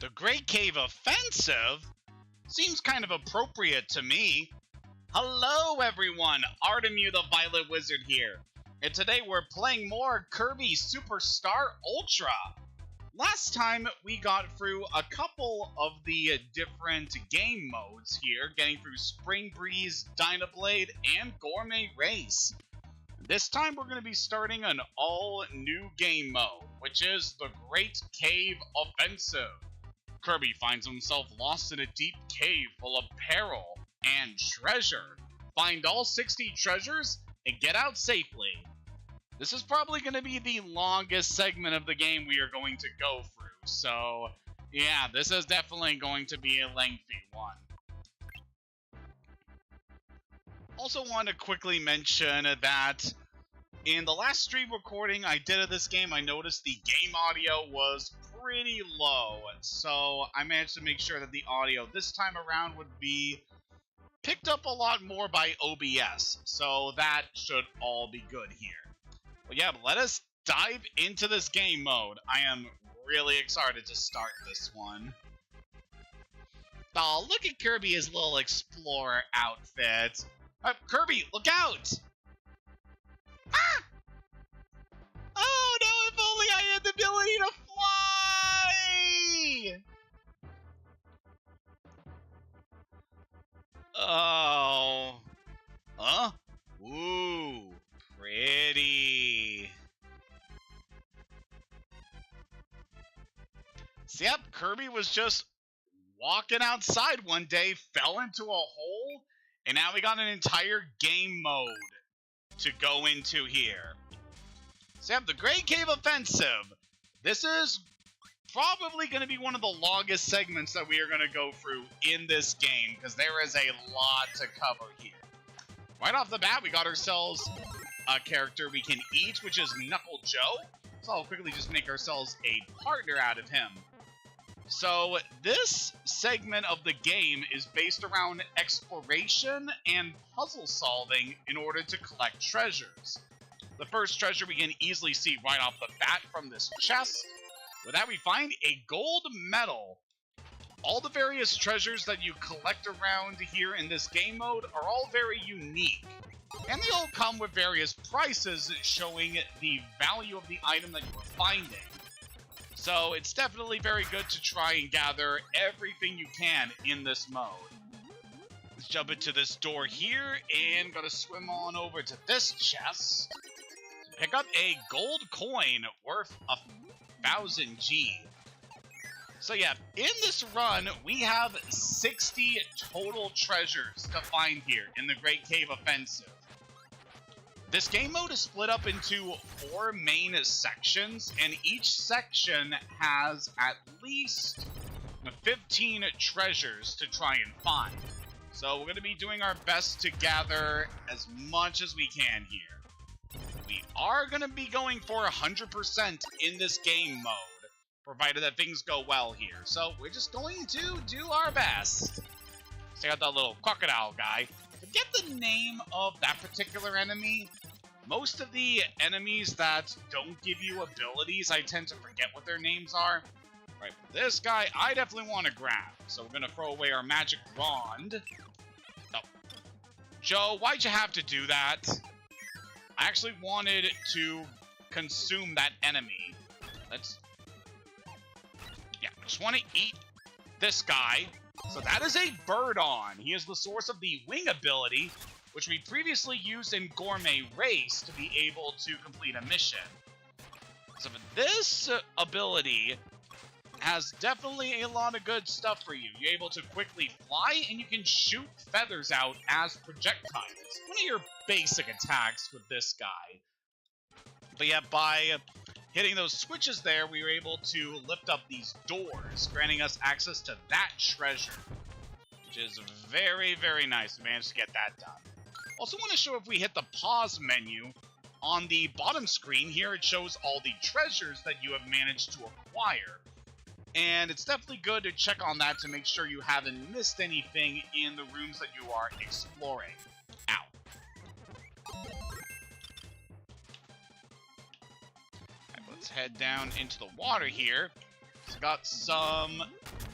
The Great Cave Offensive? Seems kind of appropriate to me. Hello everyone, Artemu the Violet Wizard here. And today we're playing more Kirby Superstar Ultra. Last time we got through a couple of the different game modes here, getting through Spring Breeze, Dynablade, and Gourmet Race. This time we're going to be starting an all-new game mode, which is the Great Cave Offensive. Kirby finds himself lost in a deep cave full of peril and treasure. Find all 60 treasures and get out safely. This is probably going to be the longest segment of the game we are going to go through, so yeah, this is definitely going to be a lengthy one. Also want to quickly mention that in the last stream recording I did of this game, I noticed the game audio was pretty low, so I managed to make sure that the audio this time around would be picked up a lot more by OBS, so that should all be good here. Well, yeah, but let us dive into this game mode. I am really excited to start this one. Oh, look at Kirby's little explorer outfit. Kirby, look out! Ah! Oh no, if only I had the ability to fly! Oh. Huh? Ooh, pretty. So, yep, Kirby was just walking outside one day, fell into a hole, and now we got an entire game mode to go into here. So, yep, the Great Cave Offensive. This is probably going to be one of the longest segments that we are going to go through in this game, because there is a lot to cover here. Right off the bat, we got ourselves a character we can eat, which is Knuckle Joe. So I'll quickly just make ourselves a partner out of him. So this segment of the game is based around exploration and puzzle solving in order to collect treasures. The first treasure we can easily see right off the bat from this chest. With that, we find a gold medal. All the various treasures that you collect around here in this game mode are all very unique. And they all come with various prices showing the value of the item that you are finding. So it's definitely very good to try and gather everything you can in this mode. Let's jump into this door here and gotta swim on over to this chest. Pick up a gold coin worth 1,000 G. So yeah, in this run, we have 60 total treasures to find here in the Great Cave Offensive. This game mode is split up into 4 main sections, and each section has at least 15 treasures to try and find. So we're going to be doing our best to gather as much as we can here. We are going to be going for 100% in this game mode, provided that things go well here. So we're just going to do our best. Check out that little crocodile guy. Forget the name of that particular enemy. Most of the enemies that don't give you abilities, I tend to forget what their names are. Right, this guy, I definitely want to grab. So we're going to throw away our magic wand. Oh. Joe, why'd you have to do that? I actually wanted to consume that enemy. Let's... Yeah, I just want to eat this guy. So that is a Bird-on. He is the source of the wing ability, which we previously used in Gourmet Race to be able to complete a mission. So this ability has definitely a lot of good stuff for you. You're able to quickly fly, and you can shoot feathers out as projectiles. One of your basic attacks with this guy. But yeah, by hitting those switches there, we were able to lift up these doors, granting us access to that treasure, which is very, very nice. We managed to get that done. Also want to show if we hit the pause menu on the bottom screen here, it shows all the treasures that you have managed to acquire. And it's definitely good to check on that to make sure you haven't missed anything in the rooms that you are exploring. Ow. Let's head down into the water here. It's got some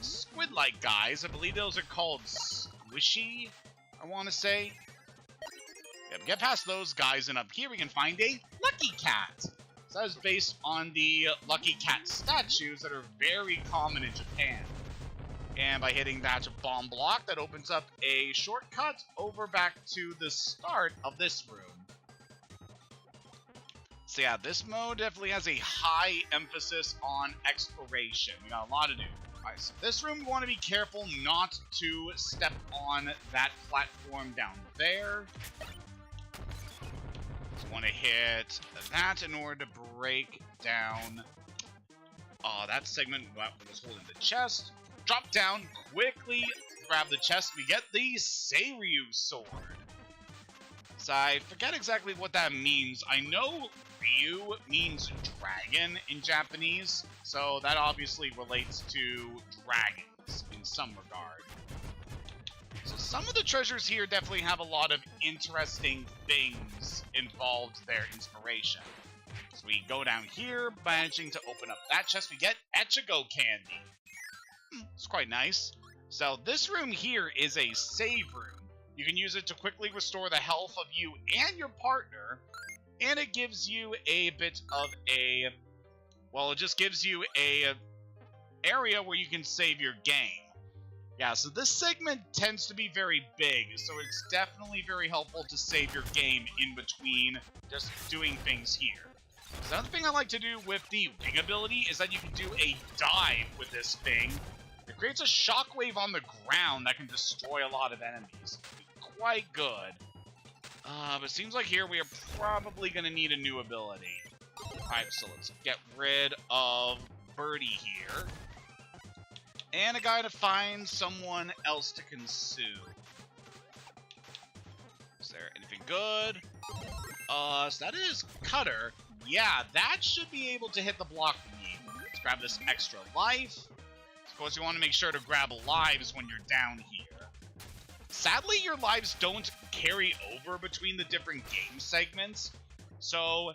squid-like guys. I believe those are called squishy, I want to say. Yeah, we get past those guys, and up here we can find a lucky cat. So that is based on the lucky cat statues that are very common in Japan. And by hitting that bomb block, that opens up a shortcut over back to the start of this room. So yeah, this mode definitely has a high emphasis on exploration. We got a lot to do. Alright, so this room we want to be careful not to step on that platform down there. So want to hit that in order to break down that segment that was holding the chest. Drop down, quickly grab the chest. We get the Seiryu sword. So I forget exactly what that means. I know Ryu means dragon in Japanese, so that obviously relates to dragons in some regard. So some of the treasures here definitely have a lot of interesting things involved their inspiration. So we go down here, managing to open up that chest, we get Echigo candy. It's quite nice. So this room here is a save room. You can use it to quickly restore the health of you and your partner, and it gives you a bit of a, well, it just gives you a area where you can save your game. Yeah, so this segment tends to be very big, so it's definitely very helpful to save your game in between just doing things here. So another thing I like to do with the wing ability is that you can do a dive with this thing. It creates a shockwave on the ground that can destroy a lot of enemies. Quite good. But it seems like here we are probably going to need a new ability. Alright, so let's get rid of Birdie here. And I gotta find someone else to consume. Is there anything good? So that is Cutter. Yeah, that should be able to hit the block we need. Let's grab this extra life. Of course, you want to make sure to grab lives when you're down here. Sadly, your lives don't carry over between the different game segments. So,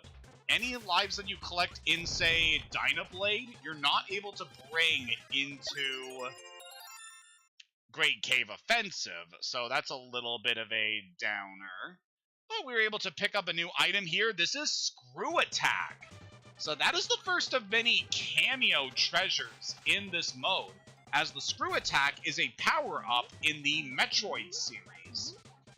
any lives that you collect in, say, Dynablade, you're not able to bring into Great Cave Offensive. So that's a little bit of a downer. But we were able to pick up a new item here. This is Screw Attack. So that is the first of many cameo treasures in this mode, as the Screw Attack is a power-up in the Metroid series.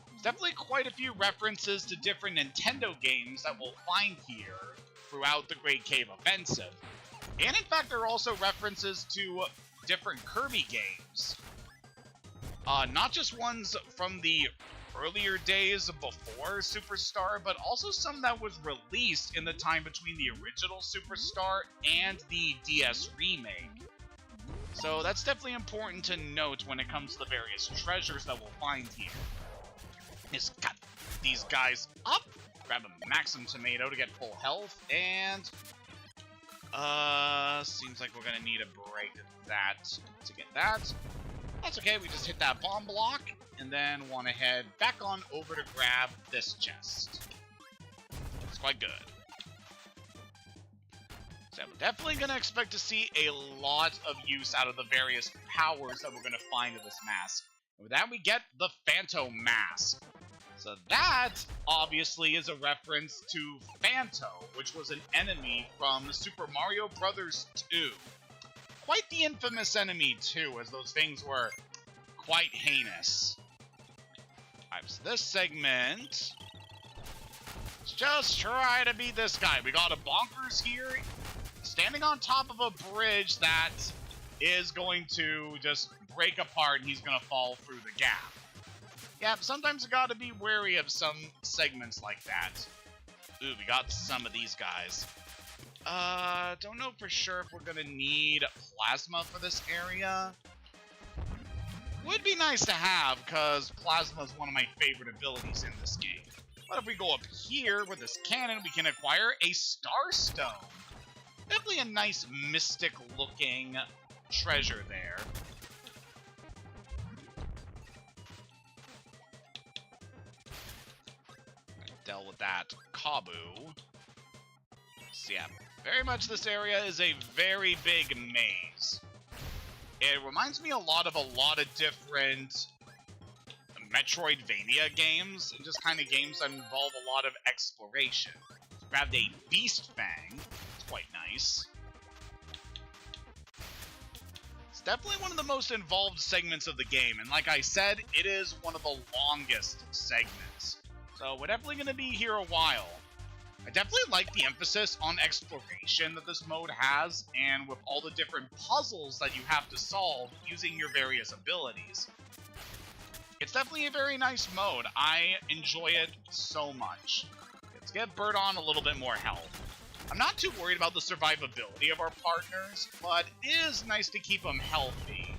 There's definitely quite a few references to different Nintendo games that we'll find here throughout the Great Cave Offensive. And in fact, there are also references to different Kirby games. Not just ones from the earlier days before Superstar, but also some that was released in the time between the original Superstar and the DS remake. So that's definitely important to note when it comes to the various treasures that we'll find here. Just got these guys up, grab a Maxim Tomato to get full health, and seems like we're gonna need a break that to get that. That's okay, we just hit that bomb block, and then want to head back on over to grab this chest. It's quite good. So I'm definitely going to expect to see a lot of use out of the various powers that we're going to find in this mask. And with that, we get the Phantom Mask. So that, obviously, is a reference to Phanto, which was an enemy from Super Mario Bros. 2. Quite the infamous enemy, too, as those things were quite heinous. Alright, so this segment, let's just try to beat this guy. We got a Bonkers here, standing on top of a bridge that is going to just break apart, and he's going to fall through the gap. Yeah, sometimes you gotta be wary of some segments like that. Ooh, we got some of these guys. Don't know for sure if we're gonna need plasma for this area. Would be nice to have, because plasma is one of my favorite abilities in this game. But if we go up here with this cannon, we can acquire a Star Stone. Definitely a nice mystic-looking treasure there. Dealt with that Kabu. So yeah, Very much this area is a very big maze. It reminds me a lot of different Metroidvania games, and just kind of games that involve a lot of exploration. Grabbed a Beast Fang. It's quite nice. It's definitely one of the most involved segments of the game, and like I said, it is one of the longest segments. So we're definitely going to be here a while. I definitely like the emphasis on exploration that this mode has, and with all the different puzzles that you have to solve using your various abilities. It's definitely a very nice mode. I enjoy it so much. Let's get Bird on a little bit more health. I'm not too worried about the survivability of our partners, but it is nice to keep them healthy.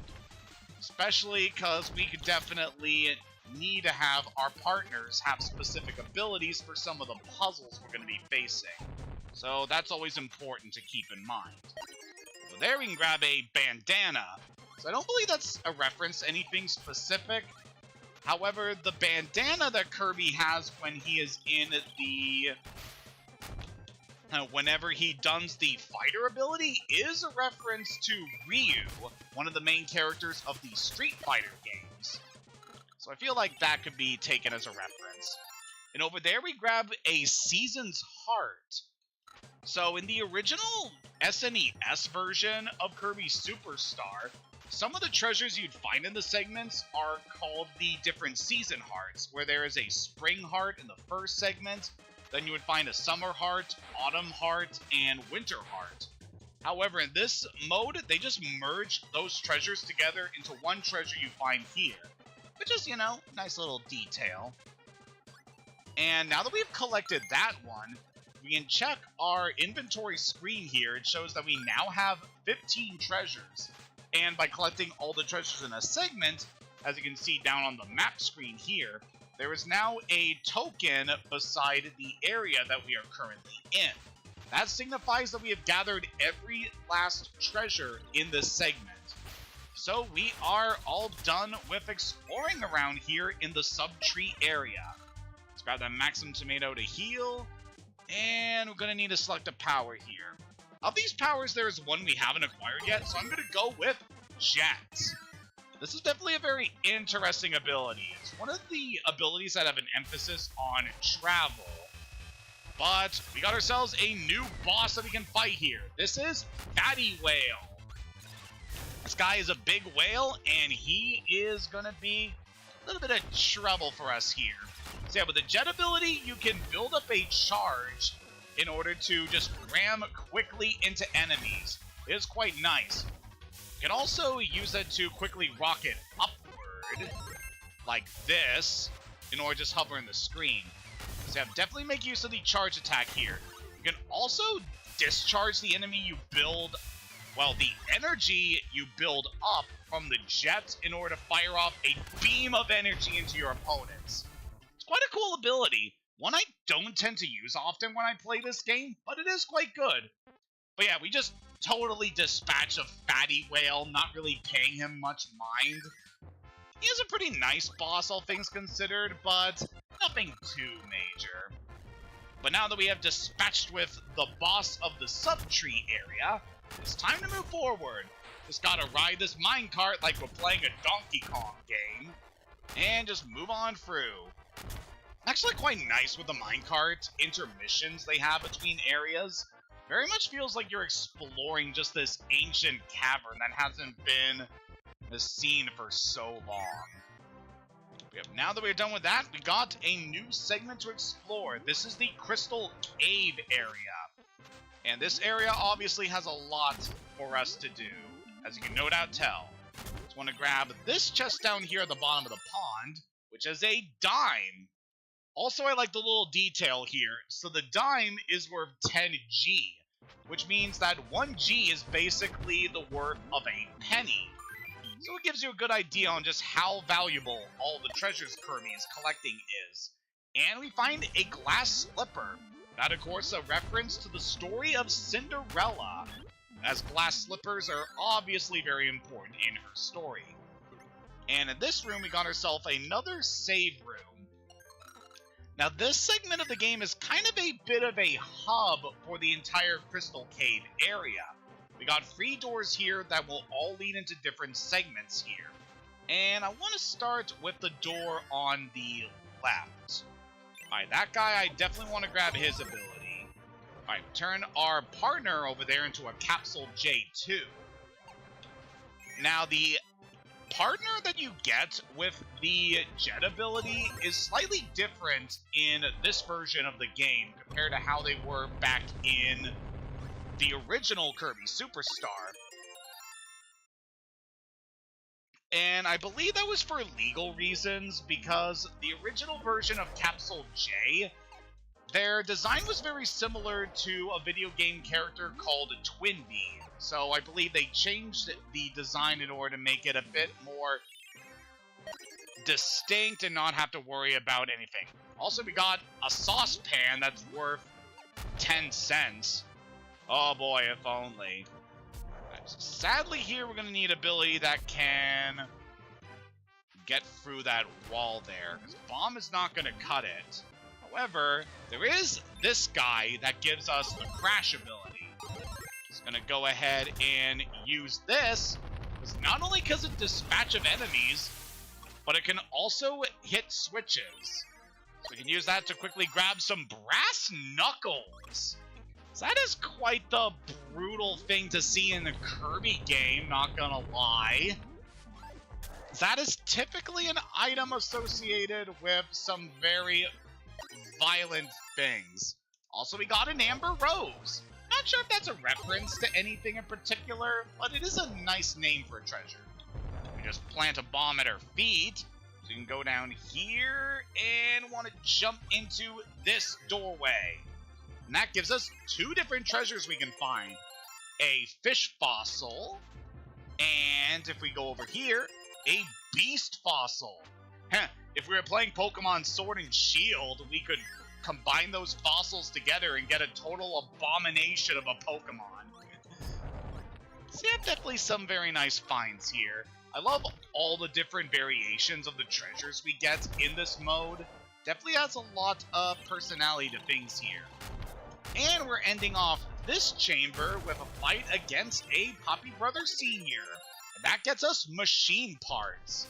Especially because we could definitely need to have our partners have specific abilities for some of the puzzles we're going to be facing. So that's always important to keep in mind. So there we can grab a bandana. So I don't believe that's a reference to anything specific. However, the bandana that Kirby has when he is in the... whenever he does the fighter ability is a reference to Ryu, one of the main characters of the Street Fighter games. So I feel like that could be taken as a reference. And over there we grab a Season's Heart. So in the original SNES version of Kirby Superstar, some of the treasures you'd find in the segments are called the different season hearts, where there is a spring heart in the first segment, then you would find a summer heart, autumn heart, and winter heart. However, in this mode, they just merge those treasures together into one treasure you find here, which is, you know, nice little detail. And now that we've collected that one, we can check our inventory screen here. It shows that we now have 15 treasures. And by collecting all the treasures in a segment, as you can see down on the map screen here, there is now a token beside the area that we are currently in. That signifies that we have gathered every last treasure in this segment. So we are all done with exploring around here in the Subtree area. Let's grab that Maximum Tomato to heal, and we're going to need to select a power here. Of these powers, there is one we haven't acquired yet, so I'm going to go with Jet. This is definitely a very interesting ability. It's one of the abilities that have an emphasis on travel. But we got ourselves a new boss that we can fight here. This is Fatty Whale. This guy is a big whale, and he is going to be a little bit of trouble for us here. So yeah, with the Jet ability, you can build up a charge in order to just ram quickly into enemies. It is quite nice. You can also use it to quickly rocket upward, like this, in order to just hover in the screen. So yeah, definitely make use of the charge attack here. You can also discharge the enemy you build, well, the energy you build up from the jet in order to fire off a beam of energy into your opponents. It's quite a cool ability. One I don't tend to use often when I play this game, but it is quite good. But yeah, we just totally dispatch a Fatty Whale, not really paying him much mind. He is a pretty nice boss, all things considered, but nothing too major. But now that we have dispatched with the boss of the Subtree area, it's time to move forward. Just gotta ride this minecart like we're playing a Donkey Kong game, and just move on through. Actually quite nice with the minecart intermissions they have between areas. Very much feels like you're exploring just this ancient cavern that hasn't been seen for so long. Now that we're done with that, we got a new segment to explore. This is the Crystal Cave area. And this area obviously has a lot for us to do, as you can no doubt tell. Just want to grab this chest down here at the bottom of the pond, which is a dime. Also, I like the little detail here. So the dime is worth 10G, which means that 1G is basically the worth of a penny. So it gives you a good idea on just how valuable all the treasures Kirby is collecting is. And we find a glass slipper. That, of course, a reference to the story of Cinderella, as glass slippers are obviously very important in her story. And in this room, we got ourselves another save room. Now, this segment of the game is kind of a bit of a hub for the entire Crystal Cave area. We got 3 doors here that will all lead into different segments here. And I want to start with the door on the left. Alright, that guy, I definitely want to grab his ability. Alright, turn our partner over there into a Capsule J2. Now, the partner that you get with the jet ability is slightly different in this version of the game compared to how they were back in the original Kirby Superstar. And I believe that was for legal reasons, because the original version of Capsule J, their design was very similar to a video game character called Twinbee. So I believe they changed the design in order to make it a bit more distinct and not have to worry about anything. Also, we got a saucepan that's worth 10 cents. Oh boy, if only. Sadly, here we're going to need ability that can get through that wall there, because bomb is not going to cut it. However, there is this guy that gives us the crash ability. Gonna go ahead and use this, not only because of dispatch of enemies, but it can also hit switches. So we can use that to quickly grab some brass knuckles. So that is quite the brutal thing to see in the Kirby game, not gonna lie. That is typically an item associated with some very violent things. Also, we got an Amber Rose. Not sure if that's a reference to anything in particular, but it is a nice name for a treasure. We just plant a bomb at our feet, so you can go down here and want to jump into this doorway. And that gives us 2 different treasures we can find. A fish fossil, and if we go over here, a beast fossil. If we were playing Pokemon Sword and Shield, we could combine those fossils together and get a total abomination of a Pokemon. So you have definitely some very nice finds here. I love all the different variations of the treasures we get in this mode. Definitely adds a lot of personality to things here. And we're ending off this chamber with a fight against a Poppy Brother Senior. And that gets us machine parts.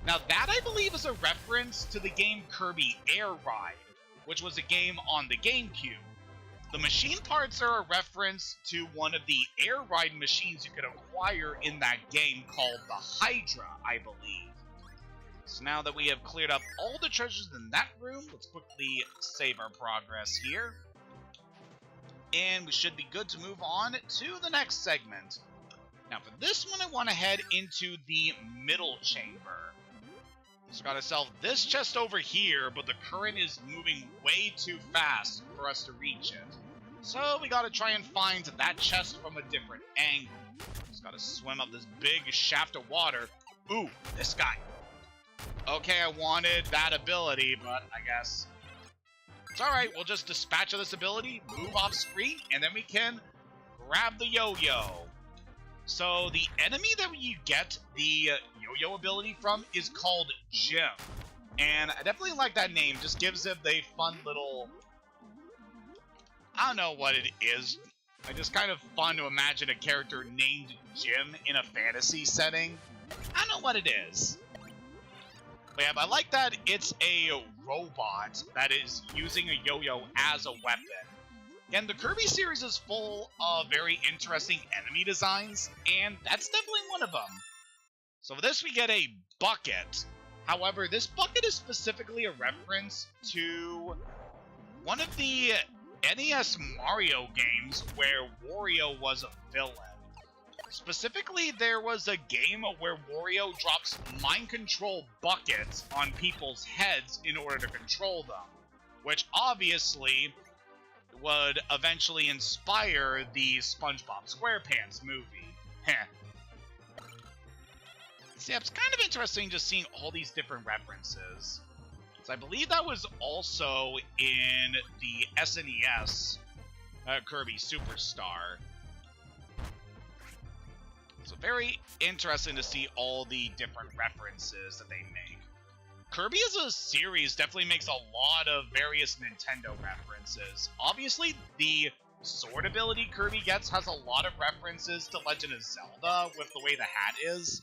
Now that, I believe, is a reference to the game Kirby Air Ride, which was a game on the GameCube. The machine parts are a reference to one of the air ride machines you could acquire in that game called the Hydra, I believe. So now that we have cleared up all the treasures in that room, let's quickly save our progress here. And we should be good to move on to the next segment. Now for this one, I want to head into the middle chamber. Just got ourselves this chest over here, but the current is moving way too fast for us to reach it. So we gotta try and find that chest from a different angle. Just gotta swim up this big shaft of water. Ooh, this guy. Okay, I wanted that ability, but I guess it's alright. We'll just dispatch of this ability, move off screen, and then we can grab the yo-yo. So the enemy that you get the yo-yo ability from is called Jim. And I definitely like that name. Just gives it a fun little... I don't know what it is. It's just kind of fun to imagine a character named Jim in a fantasy setting. I don't know what it is. But yeah, but I like that it's a robot that is using a yo-yo as a weapon. And the Kirby series is full of very interesting enemy designs, and that's definitely one of them. So for this, we get a bucket. However, this bucket is specifically a reference to one of the NES Mario games where Wario was a villain. Specifically, there was a game where Wario drops mind control buckets on people's heads in order to control them, which obviously would eventually inspire the SpongeBob SquarePants movie. See, it's kind of interesting just seeing all these different references. So I believe that was also in the SNES Kirby Superstar. So very interesting to see all the different references that they make. Kirby as a series definitely makes a lot of various Nintendo references. Obviously, the sword ability Kirby gets has a lot of references to Legend of Zelda with the way the hat is.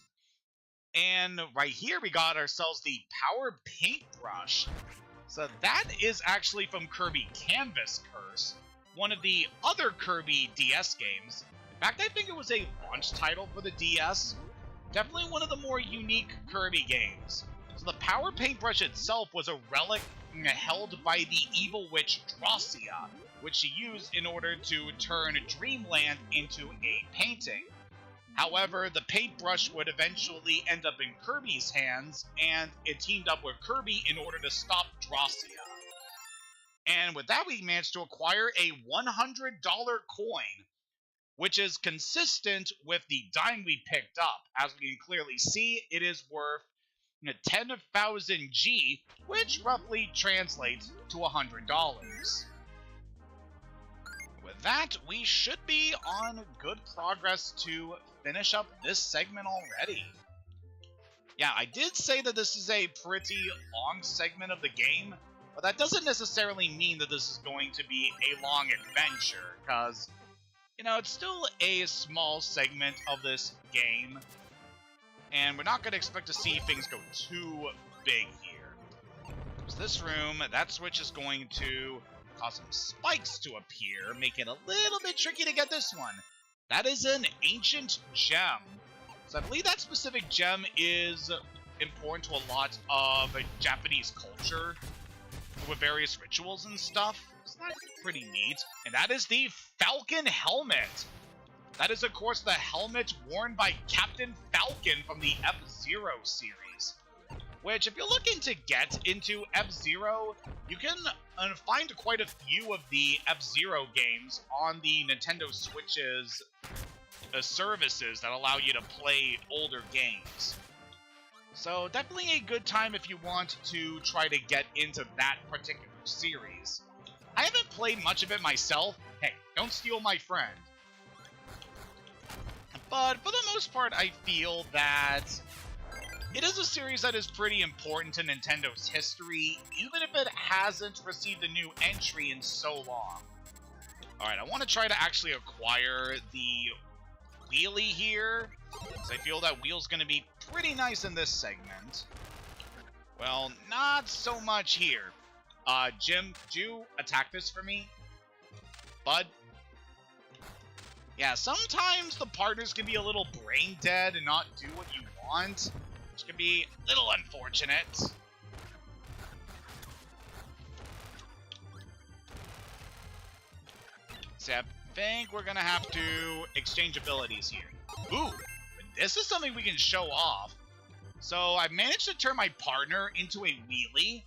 And right here we got ourselves the Power Paintbrush. So that is actually from Kirby Canvas Curse, one of the other Kirby DS games. In fact, I think it was a launch title for the DS. Definitely one of the more unique Kirby games. So the Power Paintbrush itself was a relic held by the evil witch Drossia, which she used in order to turn Dreamland into a painting. However, the paintbrush would eventually end up in Kirby's hands, and it teamed up with Kirby in order to stop Drossia. And with that, we managed to acquire a $100 coin, which is consistent with the dime we picked up. As we can clearly see, it is worth 10,000 G, which roughly translates to $100. With that, we should be on good progress to finish up this segment already. Yeah, I did say that this is a pretty long segment of the game, but that doesn't necessarily mean that this is going to be a long adventure, because, you know, it's still a small segment of this game, and we're not going to expect to see things go too big here. So this room, that switch is going to cause some spikes to appear, make it a little bit tricky to get this one. That is an ancient gem. So I believe that specific gem is important to a lot of Japanese culture with various rituals and stuff. So that's pretty neat. And that is the Falcon Helmet. That is, of course, the helmet worn by Captain Falcon from the F-Zero series. Which, if you're looking to get into F-Zero, you can find quite a few of the F-Zero games on the Nintendo Switch's services that allow you to play older games. So definitely a good time if you want to try to get into that particular series. I haven't played much of it myself. Hey, don't steal my friend. But for the most part, I feel that it is a series that is pretty important to Nintendo's history, even if it hasn't received a new entry in so long. Alright, I want to try to actually acquire the wheelie here, because I feel that wheel's going to be pretty nice in this segment. Well, not so much here. Jim, could you attack this for me? Bud? Yeah, sometimes the partners can be a little brain dead and not do what you want, which can be a little unfortunate. So I think we're gonna have to exchange abilities here. Ooh, this is something we can show off. So I managed to turn my partner into a wheelie.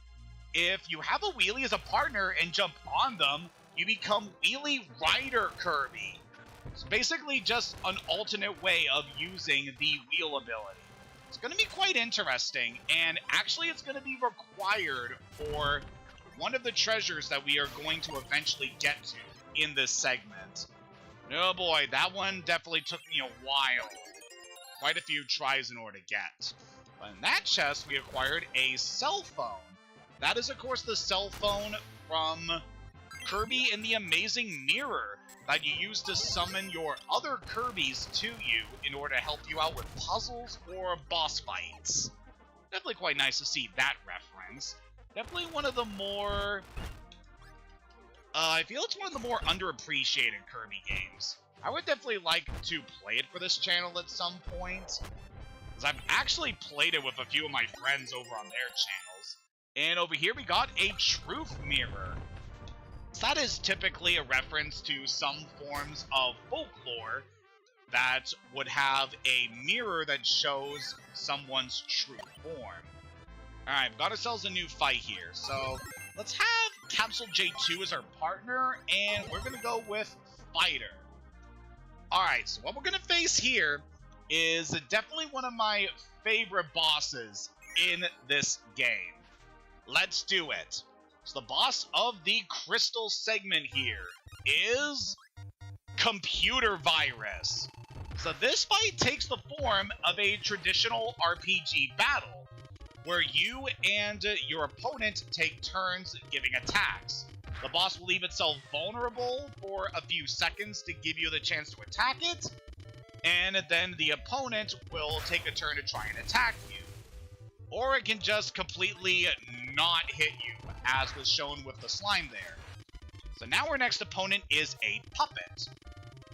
If you have a wheelie as a partner and jump on them, you become Wheelie Rider Kirby. It's basically just an alternate way of using the wheel ability. It's going to be quite interesting, and actually it's going to be required for one of the treasures that we are going to eventually get to in this segment. Oh boy, that one definitely took me a while. Quite a few tries in order to get. But in that chest, we acquired a cell phone. That is, of course, the cell phone from Kirby in the Amazing Mirror that you use to summon your other Kirbys to you in order to help you out with puzzles or boss fights. Definitely quite nice to see that reference. Definitely one of the more... I feel it's one of the more underappreciated Kirby games. I would definitely like to play it for this channel at some point, because I've actually played it with a few of my friends over on their channels. And over here we got a truth mirror. So that is typically a reference to some forms of folklore that would have a mirror that shows someone's true form. Alright, we've got ourselves a new fight here. So let's have Capsule J2 as our partner, and we're going to go with Fighter. Alright, so what we're going to face here is definitely one of my favorite bosses in this game. Let's do it. So the boss of the Crystal segment here is Computer Virus. So this fight takes the form of a traditional RPG battle. where you and your opponent take turns giving attacks. The boss will leave itself vulnerable for a few seconds to give you the chance to attack it, and then the opponent will take a turn to try and attack you. Or it can just completely not hit you, as was shown with the slime there. So now our next opponent is a puppet.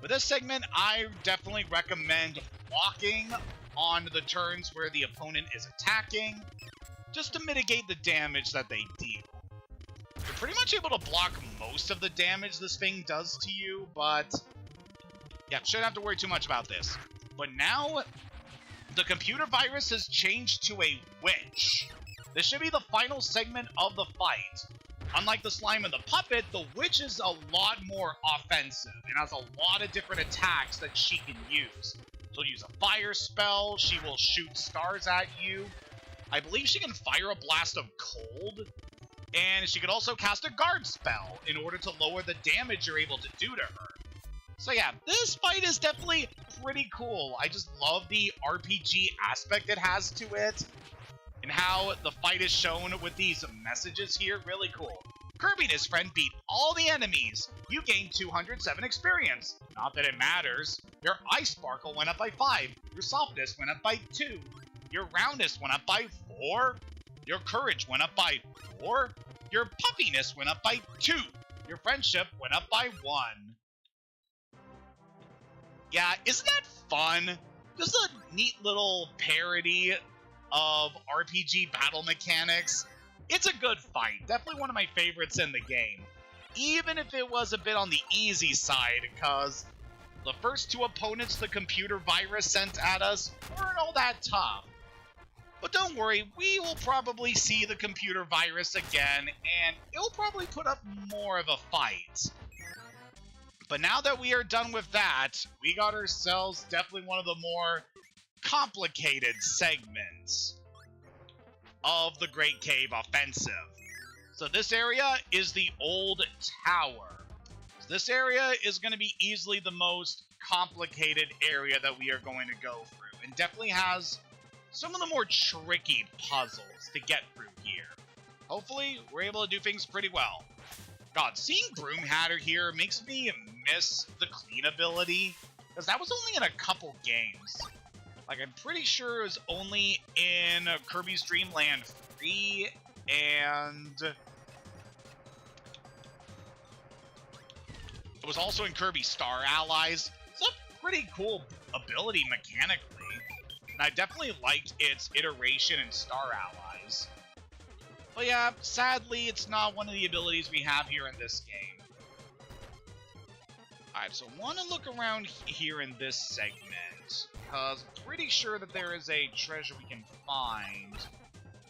For this segment, I definitely recommend walking on the turns where the opponent is attacking, just to mitigate the damage that they deal. You're pretty much able to block most of the damage this thing does to you, but yeah, shouldn't have to worry too much about this. But now, the computer virus has changed to a witch. This should be the final segment of the fight. Unlike the slime and the puppet, the witch is a lot more offensive and has a lot of different attacks that she can use. She'll use a fire spell, she will shoot stars at you. I believe she can fire a blast of cold, and she could also cast a guard spell in order to lower the damage you're able to do to her. So yeah, this fight is definitely pretty cool. I just love the RPG aspect it has to it, and how the fight is shown with these messages here. Really cool. Kirby and his friend beat all the enemies. You gained 207 experience. Not that it matters. Your ice sparkle went up by 5. Your softness went up by 2. Your roundness went up by 4. Your courage went up by 4. Your puffiness went up by 2. Your friendship went up by 1. Yeah, isn't that fun? Just a neat little parody of RPG battle mechanics. It's a good fight. Definitely one of my favorites in the game. Even if it was a bit on the easy side, because the first 2 opponents the computer virus sent at us weren't all that tough. But don't worry, we will probably see the computer virus again, and it'll probably put up more of a fight. But now that we are done with that, we got ourselves definitely one of the more complicated segments of the Great Cave Offensive. So this area is the Old Tower. So this area is going to be easily the most complicated area that we are going to go through, and definitely has some of the more tricky puzzles to get through here. Hopefully, we're able to do things pretty well. God, seeing Broom Hatter here makes me miss the clean ability, because that was only in a couple games. Like, I'm pretty sure it was only in Kirby's Dream Land 3, and it was also in Kirby Star Allies. It's a pretty cool ability mechanically, and I definitely liked its iteration in Star Allies. But yeah, sadly, it's not one of the abilities we have here in this game. Alright, so I want to look around here in this segment, because I'm pretty sure that there is a treasure we can find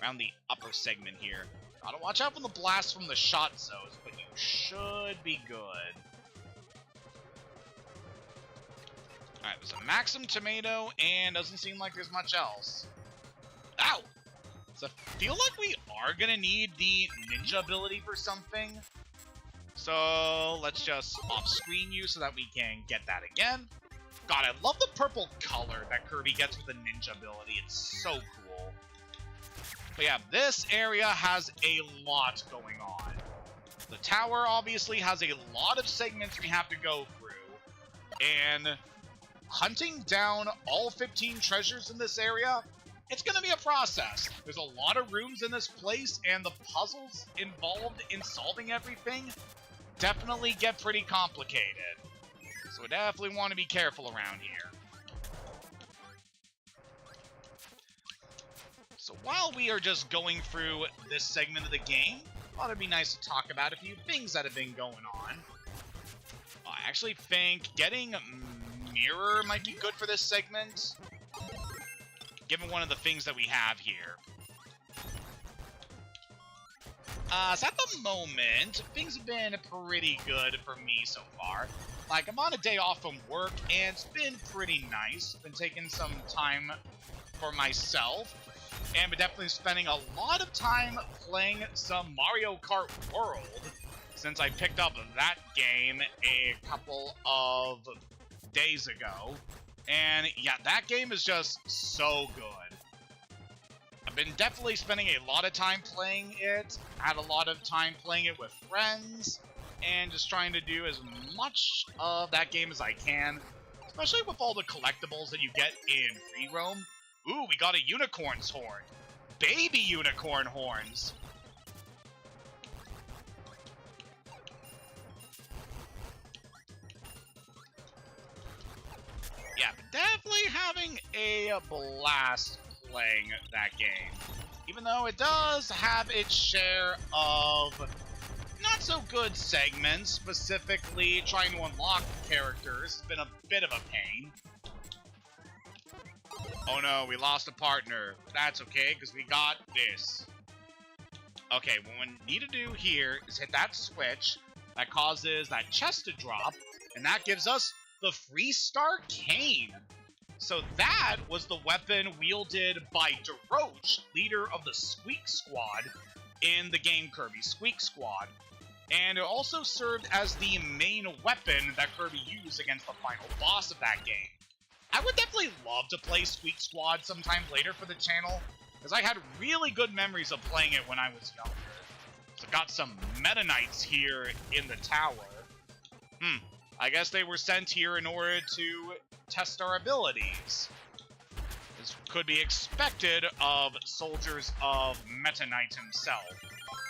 around the upper segment here. Gotta watch out for the blast from the shot zones, but you should be good. Alright, there's a Maxim Tomato, and doesn't seem like there's much else. Ow! So I feel like we are gonna need the ninja ability for something. So let's just off-screen you so that we can get that again. God, I love the purple color that Kirby gets with the ninja ability. It's so cool. But yeah, this area has a lot going on. The tower obviously has a lot of segments we have to go through. And hunting down all 15 treasures in this area, it's going to be a process. There's a lot of rooms in this place, and the puzzles involved in solving everything definitely get pretty complicated. So we definitely want to be careful around here. So while we are just going through this segment of the game, I thought it'd be nice to talk about a few things that have been going on. I actually think getting Mirror might be good for this segment, given one of the things that we have here. So at the moment, things have been pretty good for me so far. Like, I'm on a day off from work, and it's been pretty nice. Been taking some time for myself, and been definitely spending a lot of time playing some Mario Kart World, since I picked up that game a couple of days ago. And yeah, that game is just so good. been definitely spending a lot of time playing it, had a lot of time playing it with friends, and just trying to do as much of that game as I can, especially with all the collectibles that you get in free roam. Ooh, we got a unicorn's horn. Baby unicorn horns. Yeah, definitely having a blast playing that game. Even though it does have its share of not so good segments, specifically trying to unlock characters. It's been a bit of a pain. Oh no, we lost a partner. That's okay, because we got this. Okay, what we need to do here is hit that switch that causes that chest to drop, and that gives us the Freestar Cane. So that was the weapon wielded by DeRoche, leader of the Squeak Squad in the game Kirby Squeak Squad. And it also served as the main weapon that Kirby used against the final boss of that game. I would definitely love to play Squeak Squad sometime later for the channel, because I had really good memories of playing it when I was younger. So got some Meta Knights here in the tower. I guess they were sent here in order to test our abilities. This could be expected of soldiers of Meta Knight himself.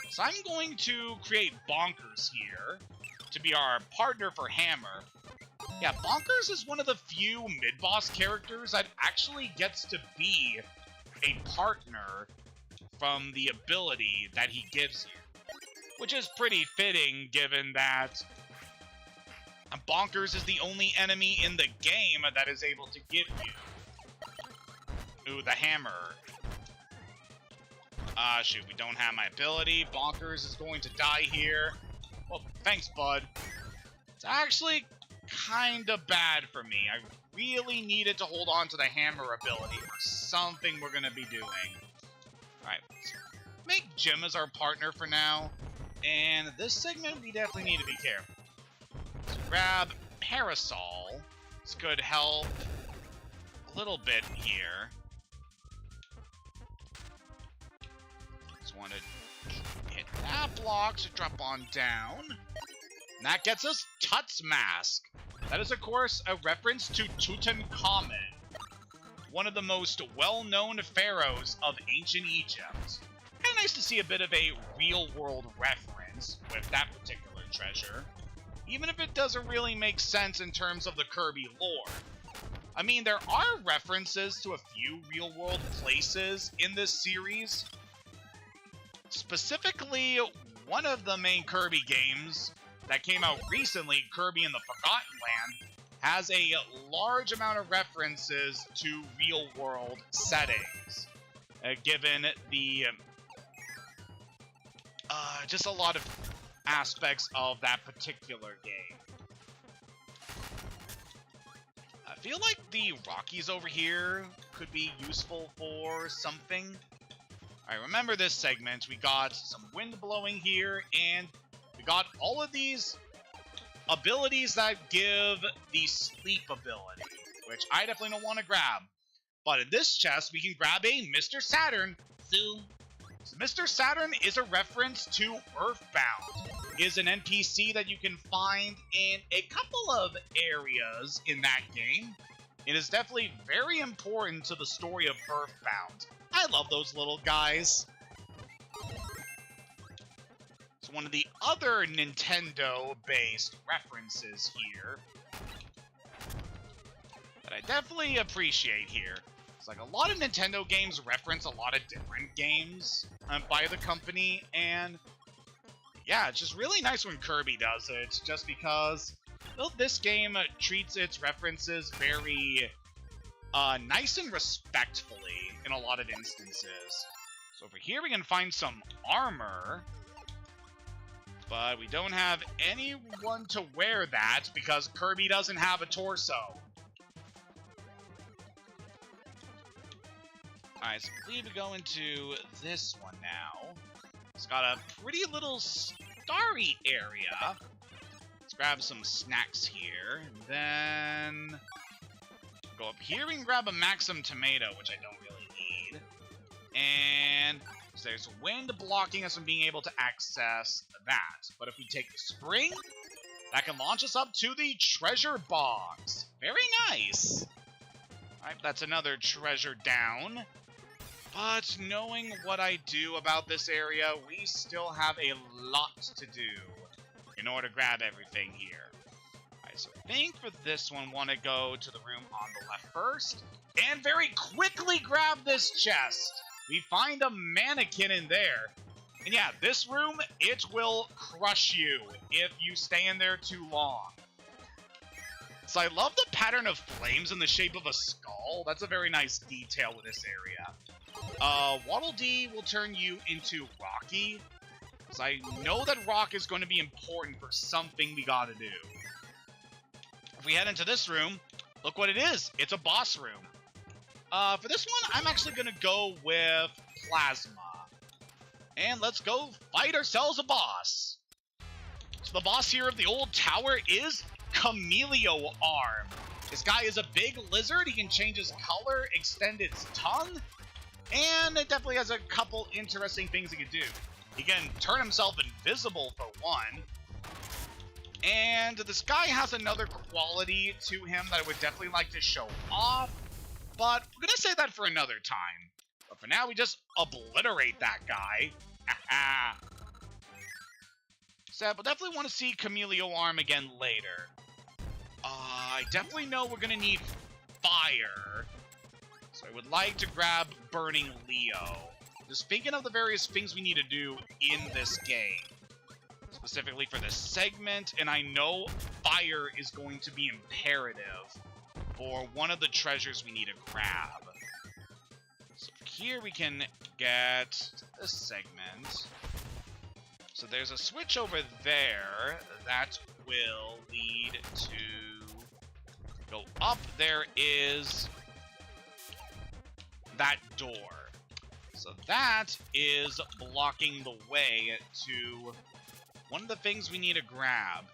So I'm going to create Bonkers here to be our partner for Hammer. Yeah, Bonkers is one of the few mid-boss characters that actually gets to be a partner from the ability that he gives you. Which is pretty fitting, given that Bonkers is the only enemy in the game that is able to give you. Ooh, the hammer. Shoot, we don't have my ability. Bonkers is going to die here. Well, thanks, bud. It's actually kind of bad for me. I really needed to hold on to the hammer ability for something we're going to be doing. Alright, make Jim as our partner for now. And this segment, we definitely need to be careful. So grab Parasol. This could help a little bit here. Just want to hit that block to drop on down. And that gets us Tut's Mask. That is, of course, a reference to Tutankhamun, one of the most well-known pharaohs of ancient Egypt. Kind of nice to see a bit of a real-world reference with that particular treasure, even if it doesn't really make sense in terms of the Kirby lore. I mean, there are references to a few real-world places in this series. Specifically, one of the main Kirby games that came out recently, Kirby in the Forgotten Land, has a large amount of references to real-world settings, given the just a lot of aspects of that particular game. I feel like the Rockies over here could be useful for something. Alright, remember this segment. We got some wind blowing here, and we got all of these abilities that give the sleep ability, which I definitely don't want to grab. But in this chest, we can grab a Mr. Saturn. So Mr. Saturn is a reference to Earthbound. He is an NPC that you can find in a couple of areas in that game. It is definitely very important to the story of Earthbound. I love those little guys. So one of the other Nintendo-based references here that I definitely appreciate here. It's like a lot of Nintendo games reference a lot of different games by the company, and yeah, it's just really nice when Kirby does it, just because this game treats its references very nice and respectfully in a lot of instances. So over here we can find some armor, but we don't have anyone to wear that because Kirby doesn't have a torso. Alright, so I believe we go into this one now. It's got a pretty little starry area. Let's grab some snacks here, and then go up here. We can grab a Maxim tomato, which I don't really need. And there's wind blocking us from being able to access that. But if we take the spring, that can launch us up to the treasure box. Very nice. Alright, that's another treasure down. But knowing what I do about this area, we still have a lot to do in order to grab everything here. Alright, so I think for this one, want to go to the room on the left first. And very quickly grab this chest. We find a mannequin in there. And yeah, this room, it will crush you if you stay in there too long. So I love the pattern of flames in the shape of a skull. That's a very nice detail with this area. Waddle Dee will turn you into Rocky. Because I know that rock is going to be important for something we gotta do. If we head into this room, look what it is. It's a boss room. For this one, I'm actually going to go with Plasma. And let's go fight ourselves a boss. So the boss here of the old tower is Chameleon Arm. This guy is a big lizard. He can change his color, extend its tongue, and it definitely has a couple interesting things he can do. He can turn himself invisible for one. And this guy has another quality to him that I would definitely like to show off. But we're going to save that for another time. But for now, we just obliterate that guy. So we'll definitely want to see Chameleon Arm again later. I definitely know we're going to need fire. So I would like to grab Burning Leo. Just thinking of the various things we need to do in this game. Specifically for this segment. And I know fire is going to be imperative for one of the treasures we need to grab. So here we can get this segment. So there's a switch over there that will lead to go up. There is that door. So that is blocking the way to one of the things we need to grab.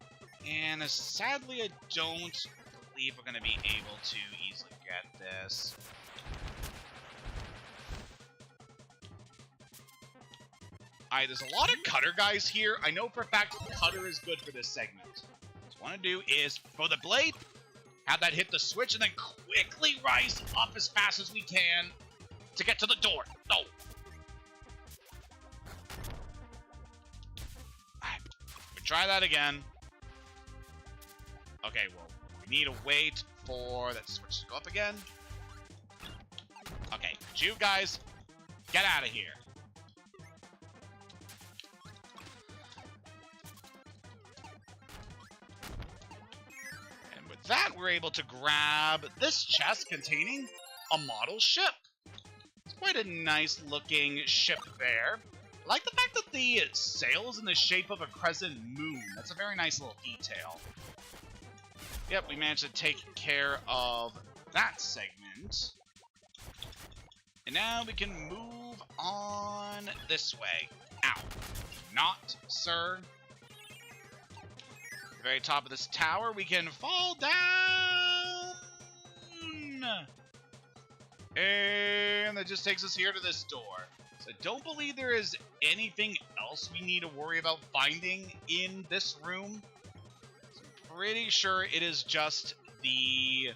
And sadly, I don't believe we're going to be able to easily get this. Alright, there's a lot of cutter guys here. I know for a fact cutter is good for this segment. What I want to do is throw the blade, have that hit the switch, and then quickly rise up as fast as we can to get to the door. No. Alright, we'll try that again. Okay, well, we need to wait for that switch to go up again. Okay, you guys, get out of here. And with that, we're able to grab this chest containing a model ship. It's quite a nice looking ship there. I like the fact that the sail is in the shape of a crescent moon. That's a very nice little detail. Yep, we managed to take care of that segment. And now we can move on this way. Ow. Not, sir. At the very top of this tower, we can fall down. And that just takes us here to this door. So I don't believe there is anything else we need to worry about finding in this room. Pretty sure it is just the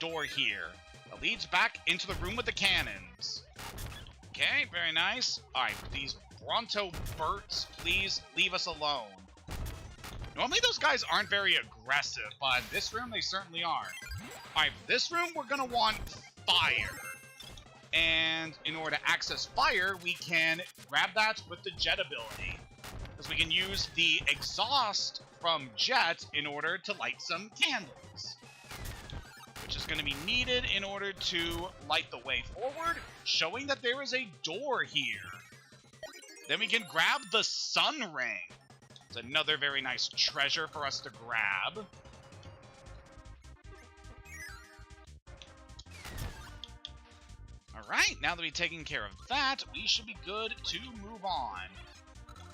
door here that leads back into the room with the cannons. Okay, very nice. Alright, these Bronto Burts, please leave us alone. Normally those guys aren't very aggressive, but this room they certainly are. Alright, this room we're gonna want fire. And in order to access fire, we can grab that with the jet ability. Because we can use the exhaust from Jet in order to light some candles. Which is going to be needed in order to light the way forward, showing that there is a door here. Then we can grab the Sun Ring. It's another very nice treasure for us to grab. Alright, now that we've taken care of that, we should be good to move on.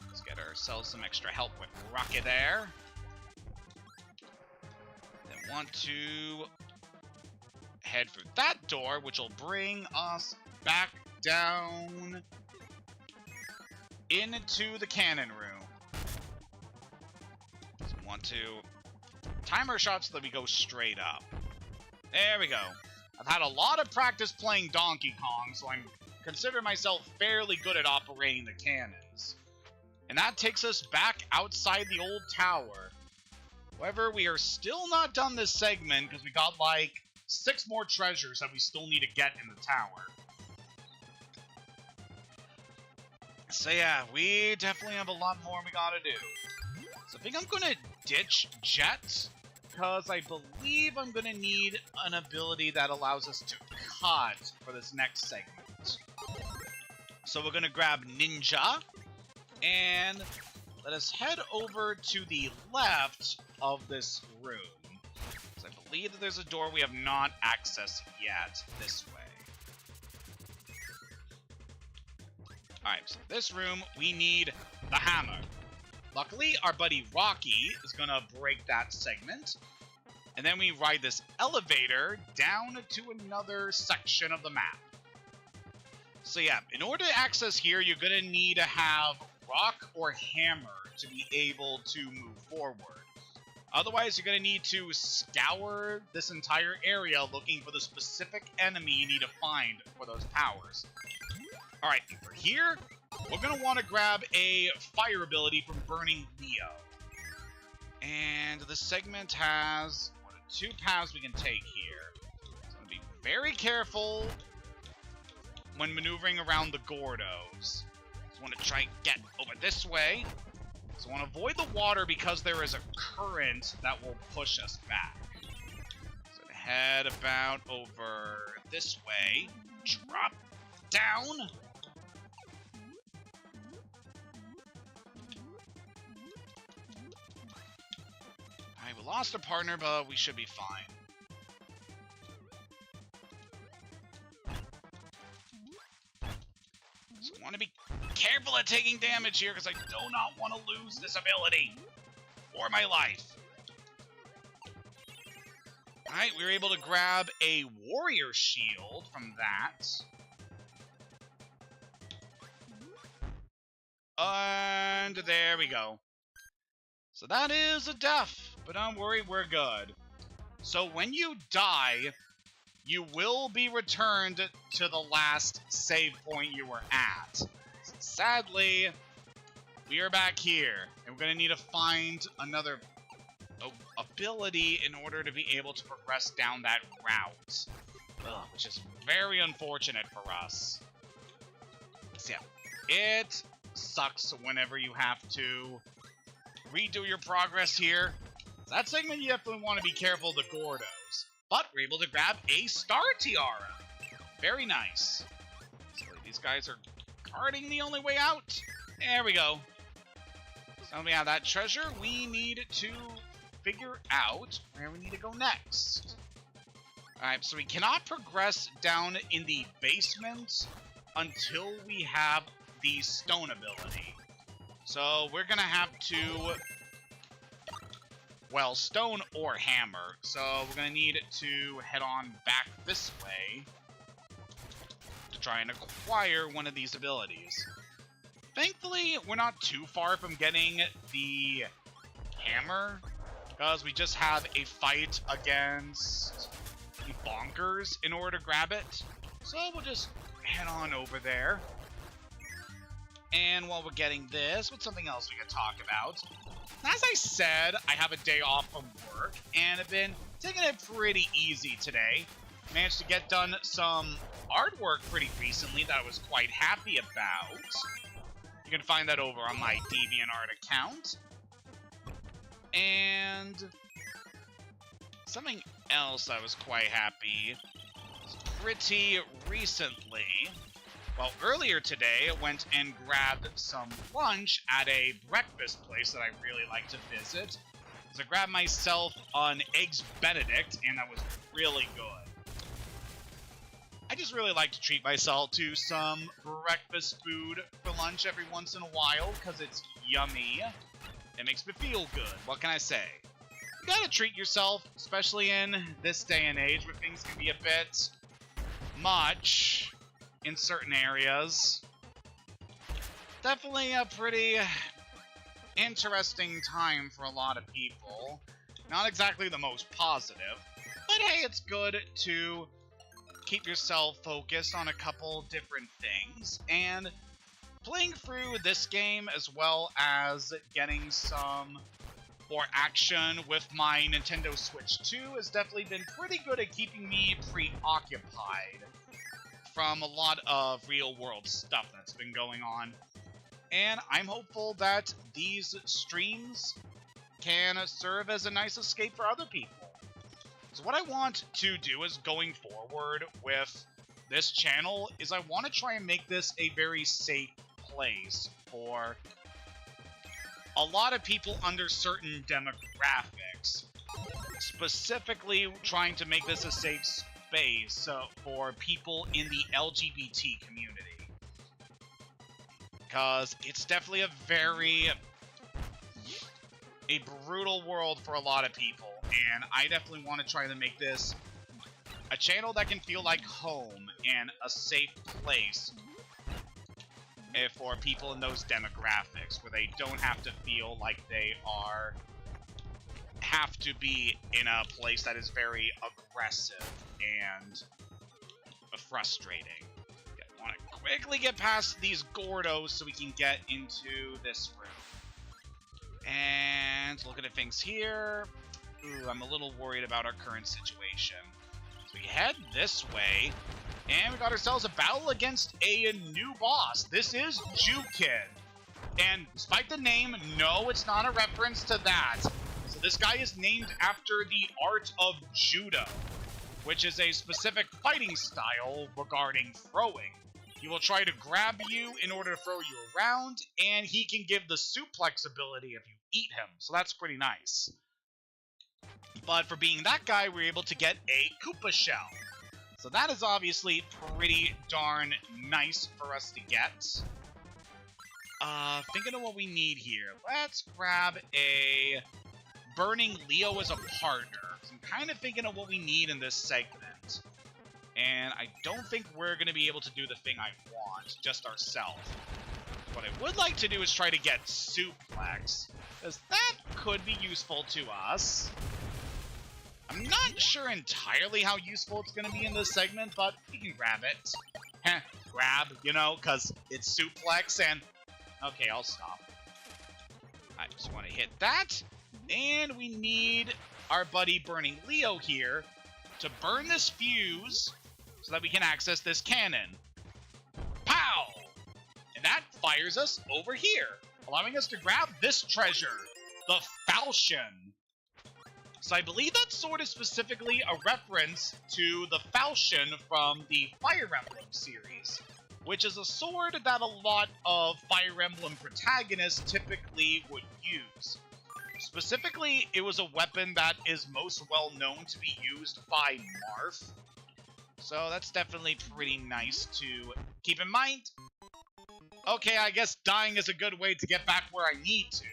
Let's get ourselves some extra help with Rocket there. Then want to head through that door, which will bring us back down into the cannon room. So we want to time our shots so that we go straight up. There we go. I've had a lot of practice playing Donkey Kong, so I'm consider myself fairly good at operating the cannons. And that takes us back outside the old tower. However, we are still not done this segment because we got like 6 more treasures that we still need to get in the tower. So yeah, we definitely have a lot more we gotta do. So I think I'm gonna ditch Jet, because I believe I'm gonna need an ability that allows us to cut for this next segment. So we're gonna grab Ninja, and let us head over to the left of this room. So I believe that there's a door we have not accessed yet this way. Alright, so this room, we need the hammer. Luckily, our buddy Rocky is gonna break that segment. And then we ride this elevator down to another section of the map. So yeah, in order to access here, you're gonna need to have rock or hammer to be able to move forward. Otherwise, you're gonna need to scour this entire area looking for the specific enemy you need to find for those powers. Alright, for here, we're gonna want to grab a fire ability from Burning Leo. And this segment has 2 paths we can take here. So I'm gonna be very careful when maneuvering around the Gordos. So I want to try and get over this way. So I want to avoid the water because there is a current that will push us back. So head about over this way. Drop down. Alright, we lost a partner, but we should be fine. So I want to be careful at taking damage here because I do not want to lose this ability or my life. Alright, we were able to grab a warrior shield from that. And there we go. So that is a death, but don't worry, we're good. So when you die, you will be returned to the last save point you were at. Sadly, we are back here, and we're going to need to find another ability in order to be able to progress down that route. Ugh, which is very unfortunate for us. So yeah, it sucks whenever you have to redo your progress here. That segment, you definitely want to be careful of the Gordos. But we're able to grab a Star Tiara. Very nice. So these guys are guarding the only way out. There we go. So we have that treasure. We need to figure out where we need to go next. Alright, so we cannot progress down in the basement until we have the stone ability. So we're gonna have to, well, stone or hammer. So we're gonna need to head on back this way to try and acquire one of these abilities. Thankfully, we're not too far from getting the hammer, because we just have a fight against Bonkers in order to grab it. So we'll just head on over there. And while we're getting this, what's something else we could talk about? As I said, I have a day off from work, and I've been taking it pretty easy today. Managed to get done some artwork pretty recently that I was quite happy about. You can find that over on my DeviantArt account. And something else I was quite happy pretty recently. Well, earlier today, I went and grabbed some lunch at a breakfast place that I really like to visit. So I grabbed myself an Eggs Benedict, and that was really good. I just really like to treat myself to some breakfast food for lunch every once in a while, because it's yummy. It makes me feel good. What can I say? You gotta treat yourself, especially in this day and age where things can be a bit much. in certain areas. Definitely a pretty interesting time for a lot of people. Not exactly the most positive, but hey, it's good to keep yourself focused on a couple different things, and playing through this game as well as getting some more action with my Nintendo Switch 2 has definitely been pretty good at keeping me preoccupied from a lot of real-world stuff that's been going on. And I'm hopeful that these streams can serve as a nice escape for other people. So what I want to do is going forward with this channel is I want to try and make this a very safe place for a lot of people under certain demographics. Specifically trying to make this a safe space for people in the LGBT community. Because it's definitely a brutal world for a lot of people, and I definitely want to try to make this a channel that can feel like home and a safe place for people in those demographics, where they don't have to feel like they have to be in a place that is very aggressive and frustrating. I want to quickly get past these Gordos so we can get into this room. And looking at things here, ooh, I'm a little worried about our current situation. So we head this way, and we got ourselves a battle against a new boss. This is Kid. And despite the name, no, it's not a reference to that. So this guy is named after the art of judo, which is a specific fighting style regarding throwing. He will try to grab you in order to throw you around, and he can give the suplex ability if you eat him, so that's pretty nice. But for being that guy, we're able to get a Koopa Shell. So that is obviously pretty darn nice for us to get. Thinking of what we need here. Let's grab a Burning Leo as a partner. So I'm kind of thinking of what we need in this segment. And I don't think we're going to be able to do the thing I want, just ourselves. What I would like to do is try to get Suplex, because that could be useful to us. I'm not sure entirely how useful it's going to be in this segment, but we can grab it. Grab, you know, because it's Suplex, and... Okay, I'll stop. I just want to hit that, and we need our buddy Burning Leo here to burn this fuse so that we can access this cannon. Pow! And that fires us over here, allowing us to grab this treasure, the falchion. So I believe that sword is specifically a reference to the falchion from the Fire Emblem series, which is a sword that a lot of Fire Emblem protagonists typically would use. Specifically, it was a weapon that is most well known to be used by Marth. So that's definitely pretty nice to keep in mind. Okay, I guess dying is a good way to get back where I need to.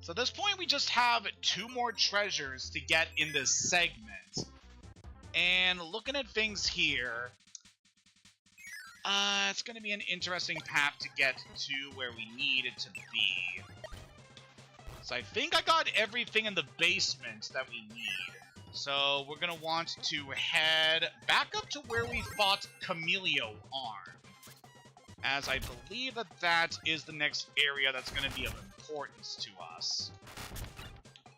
So at this point, we just have 2 more treasures to get in this segment. And looking at things here, it's going to be an interesting path to get to where we need it to be. So I think I got everything in the basement that we need. So we're going to want to head back up to where we fought Chameleon Arm, as I believe that that is the next area that's going to be of importance to us.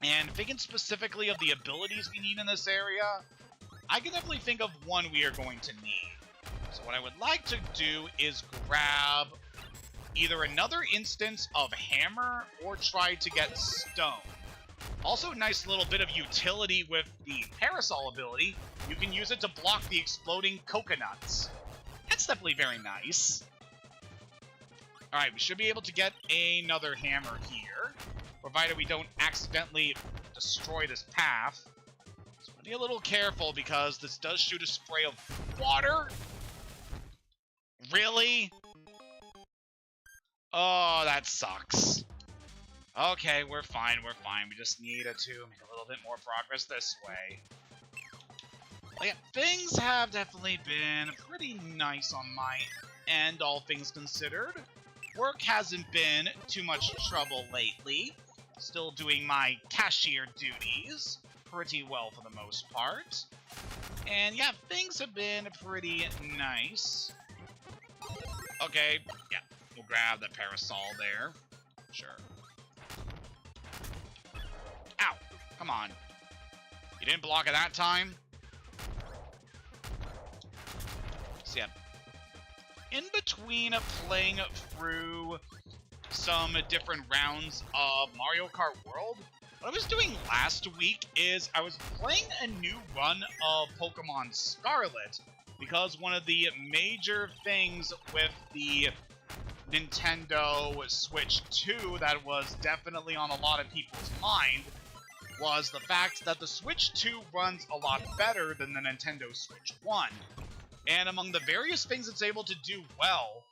And thinking specifically of the abilities we need in this area, I can definitely think of one we are going to need. So what I would like to do is grab either another instance of Hammer or try to get Stone. Also, a nice little bit of utility with the Parasol ability. You can use it to block the exploding coconuts. That's definitely very nice. Alright, we should be able to get another hammer here, provided we don't accidentally destroy this path. So be a little careful, because this does shoot a spray of water. Really? Oh, that sucks. Okay, we're fine, we're fine. We just need to make a little bit more progress this way. But yeah, things have definitely been pretty nice on my end, all things considered. Work hasn't been too much trouble lately. Still doing my cashier duties pretty well for the most part. And yeah, things have been pretty nice. Okay, yeah, we'll grab that parasol there. Sure. Ow! Come on. You didn't block it that time? So yeah, in between playing through some different rounds of Mario Kart World, what I was doing last week is I was playing a new run of Pokemon Scarlet, because one of the major things with the Nintendo Switch 2 that was definitely on a lot of people's mind was the fact that the Switch 2 runs a lot better than the Nintendo Switch 1. And among the various things it's able to do well,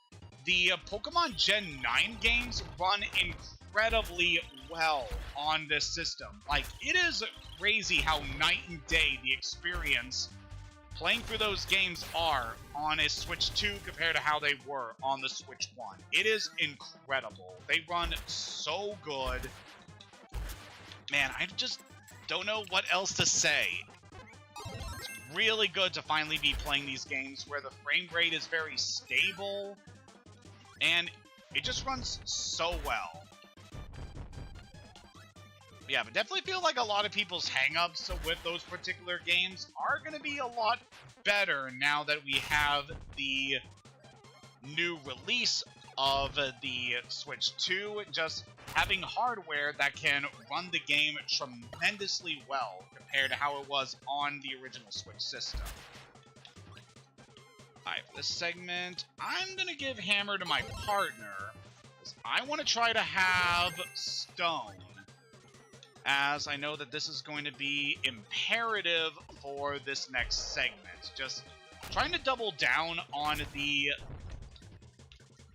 the Pokemon Gen 9 games run incredibly well on this system. Like, it is crazy how night and day the experience playing through those games are on a Switch 2 compared to how they were on the Switch 1. It is incredible. They run so good. Man, I just don't know what else to say. It's really good to finally be playing these games where the frame rate is very stable, and it just runs so well. Yeah, but definitely feel like a lot of people's hang-ups with those particular games are going to be a lot better now that we have the new release of the Switch 2, just having hardware that can run the game tremendously well compared to how it was on the original Switch system. Alright, for this segment, I'm going to give Hammer to my partner, because I want to try to have Stone, as I know that this is going to be imperative for this next segment. Just trying to double down on the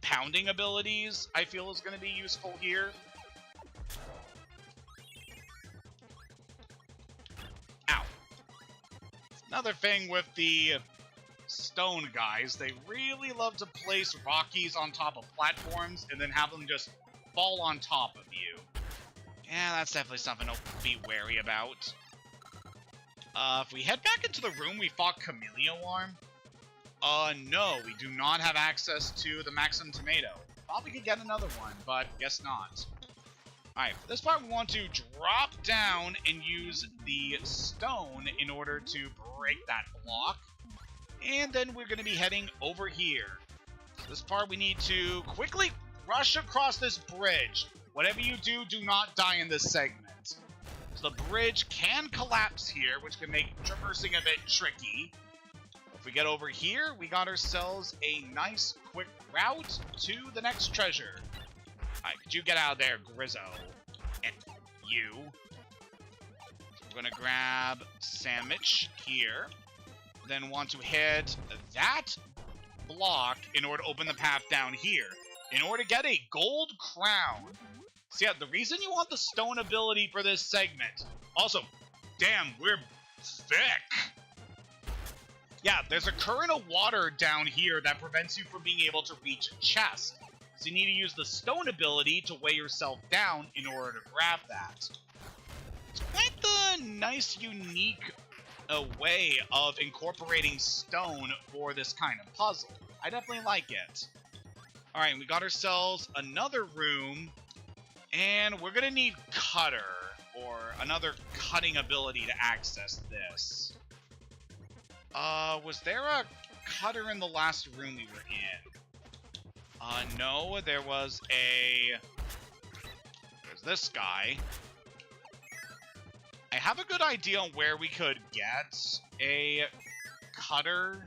pounding abilities, I feel is going to be useful here. Ow. Another thing with the Stone guys, they really love to place Rockies on top of platforms and then have them just fall on top of you. Yeah, that's definitely something to be wary about. If we head back into the room we fought Chameleon, no, we do not have access to the Maxim Tomato. Thought we could get another one, but guess not. Alright, for this part we want to drop down and use the stone in order to break that block. And then we're going to be heading over here. So this part we need to quickly rush across this bridge. Whatever you do, do not die in this segment. So the bridge can collapse here, which can make traversing a bit tricky. If we get over here, we got ourselves a nice quick route to the next treasure. Alright, could you get out of there, Grizzo? And you. So we're gonna grab Sandwich here. Then want to hit that block in order to open the path down here. In order to get a gold crown. So yeah, the reason you want the stone ability for this segment. Also, damn, we're thick. Yeah, there's a current of water down here that prevents you from being able to reach a chest. So you need to use the stone ability to weigh yourself down in order to grab that. It's quite the nice, unique way of incorporating stone for this kind of puzzle. I definitely like it. Alright, we got ourselves another room, and we're gonna need Cutter, or another cutting ability to access this. Was there a cutter in the last room we were in? No, there was a... There's this guy. I have a good idea on where we could get a cutter.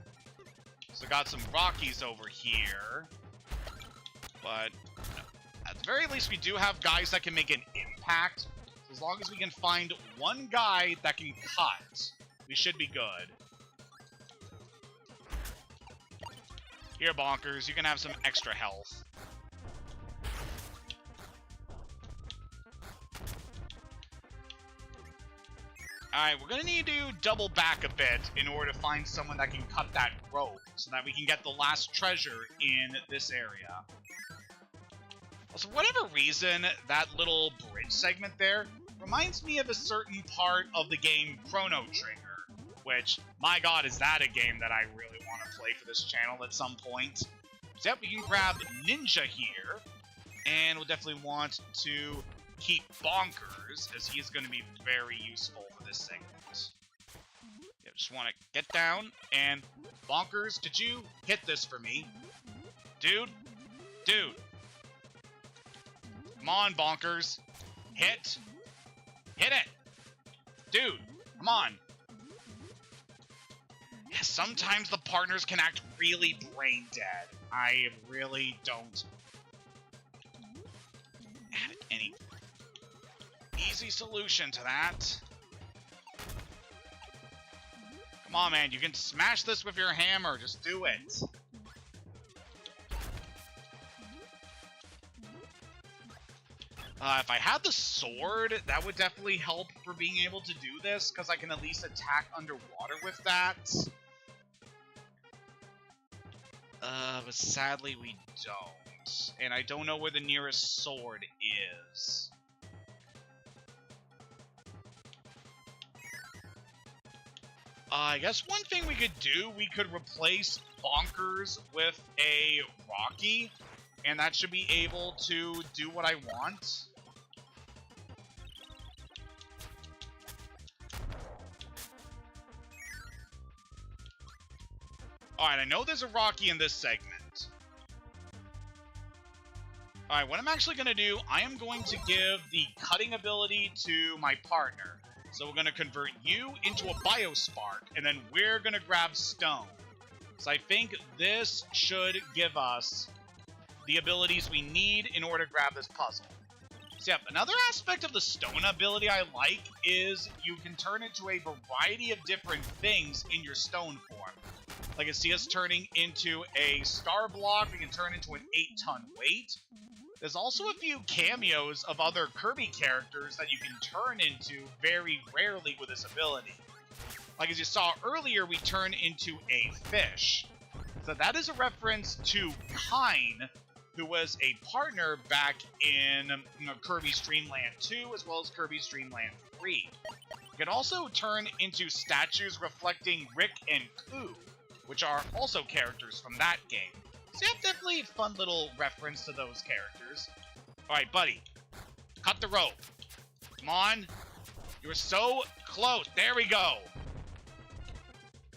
So got some Rockies over here. But at the very least, we do have guys that can make an impact. So as long as we can find one guy that can cut, we should be good. Here, Bonkers, you can have some extra health. Alright, we're gonna need to double back a bit in order to find someone that can cut that rope so that we can get the last treasure in this area. Also, for whatever reason, that little bridge segment there reminds me of a certain part of the game Chrono Trigger, which, my god, is that a game that I really want to play for this channel at some point. So yep, we can grab Ninja here, and we'll definitely want to keep Bonkers, as he's going to be very useful for this segment. Yeah, just want to get down, and Bonkers, could you hit this for me? Dude? Dude. Come on, Bonkers. Hit. Hit it. Dude, come on. Yeah, sometimes the partners can act really brain dead. I really don't have any easy solution to that. Come on, man. You can smash this with your hammer. Just do it. If I had the sword, that would definitely help for being able to do this, because I can at least attack underwater with that. But sadly we don't. And I don't know where the nearest sword is. I guess one thing we could do, we could replace Bonkers with a Rocky, and that should be able to do what I want. Alright, I know there's a Rocky in this segment. Alright, what I'm actually going to do, I am going to give the cutting ability to my partner. So we're going to convert you into a Biospark, and then we're going to grab Stone. So I think this should give us the abilities we need in order to grab this puzzle. So yep, another aspect of the Stone ability I like is you can turn into a variety of different things in your Stone form. Like I see us turning into a Star Block, we can turn into an 8-ton weight. There's also a few cameos of other Kirby characters that you can turn into very rarely with this ability. Like as you saw earlier, we turn into a fish. So that is a reference to Kine, who was a partner back in Kirby's Dream Land 2 as well as Kirby's Dream Land 3. You can also turn into statues reflecting Rick and Koo, which are also characters from that game. So yeah, definitely a fun little reference to those characters. Alright, buddy. Cut the rope. Come on. You're so close. There we go.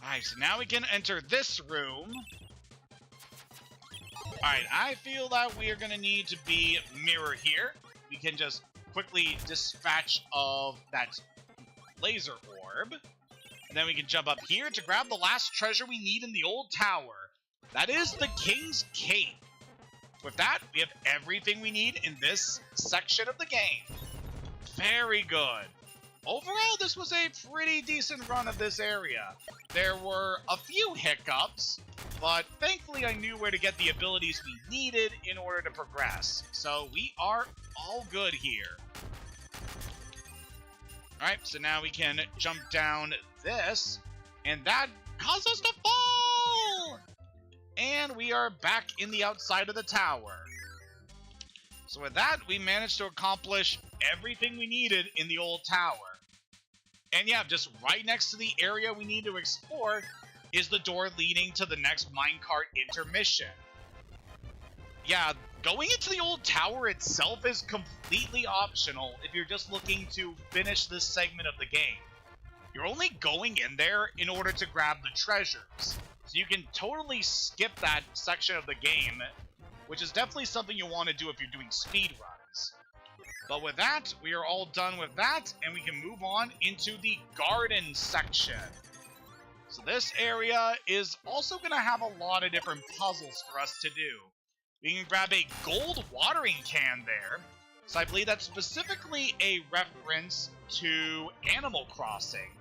Alright, so now we can enter this room. Alright, I feel that we are going to need to be mirror here. We can just quickly dispatch of that laser orb. And then we can jump up here to grab the last treasure we need in the old tower. That is the King's Cape. With that, we have everything we need in this section of the game. Very good. Overall, this was a pretty decent run of this area. There were a few hiccups, but thankfully I knew where to get the abilities we needed in order to progress. So we are all good here. Alright, so now we can jump down this, and that caused us to fall! And we are back in the outside of the tower. So with that, we managed to accomplish everything we needed in the old tower. And yeah, just right next to the area we need to explore is the door leading to the next minecart intermission. Yeah, going into the old tower itself is completely optional if you're just looking to finish this segment of the game. You're only going in there in order to grab the treasures. So you can totally skip that section of the game, which is definitely something you want to do if you're doing speed runs. But with that, we are all done with that, and we can move on into the garden section. So this area is also going to have a lot of different puzzles for us to do. We can grab a gold watering can there. So I believe that's specifically a reference to Animal Crossing,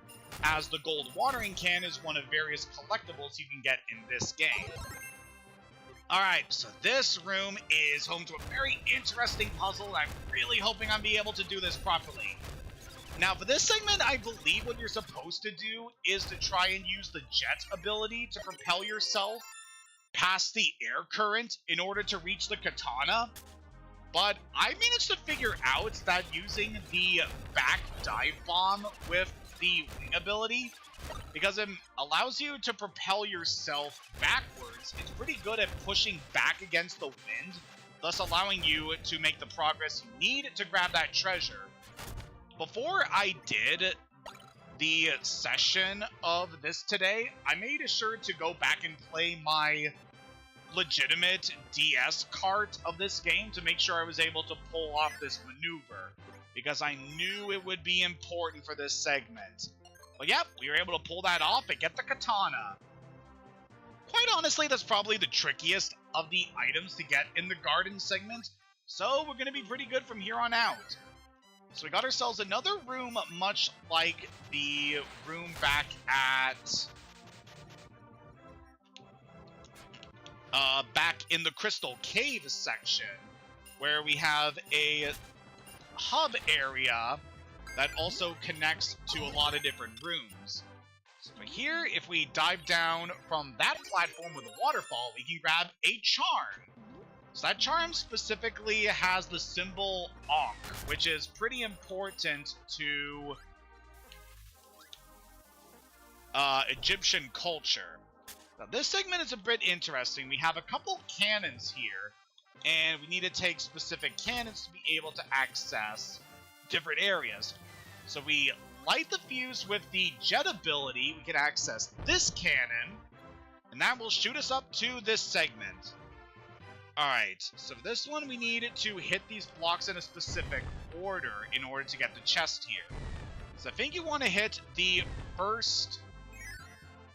as the gold watering can is one of various collectibles you can get in this game. Alright, so this room is home to a very interesting puzzle, and I'm really hoping I'll be able to do this properly. Now, for this segment, I believe what you're supposed to do is to try and use the jet ability to propel yourself past the air current in order to reach the katana. But I managed to figure out that using the back dive bomb with the wing ability, because it allows you to propel yourself backwards, it's pretty good at pushing back against the wind, thus allowing you to make the progress you need to grab that treasure. Before I did the session of this today, I made sure to go back and play my legitimate DS cart of this game to make sure I was able to pull off this maneuver, because I knew it would be important for this segment. But yep, we were able to pull that off and get the katana. Quite honestly, that's probably the trickiest of the items to get in the garden segment, so we're going to be pretty good from here on out. So we got ourselves another room much like the room back at back in the Crystal Cave section, where we have a hub area that also connects to a lot of different rooms. So here, if we dive down from that platform with a waterfall, we can grab a charm. So that charm specifically has the symbol Ankh, which is pretty important to Egyptian culture. Now, this segment is a bit interesting. We have a couple cannons here, and we need to take specific cannons to be able to access different areas. So we light the fuse with the jet ability. We can access this cannon, and that will shoot us up to this segment. Alright, so for this one, we need to hit these blocks in a specific order in order to get the chest here. So I think you want to hit the first...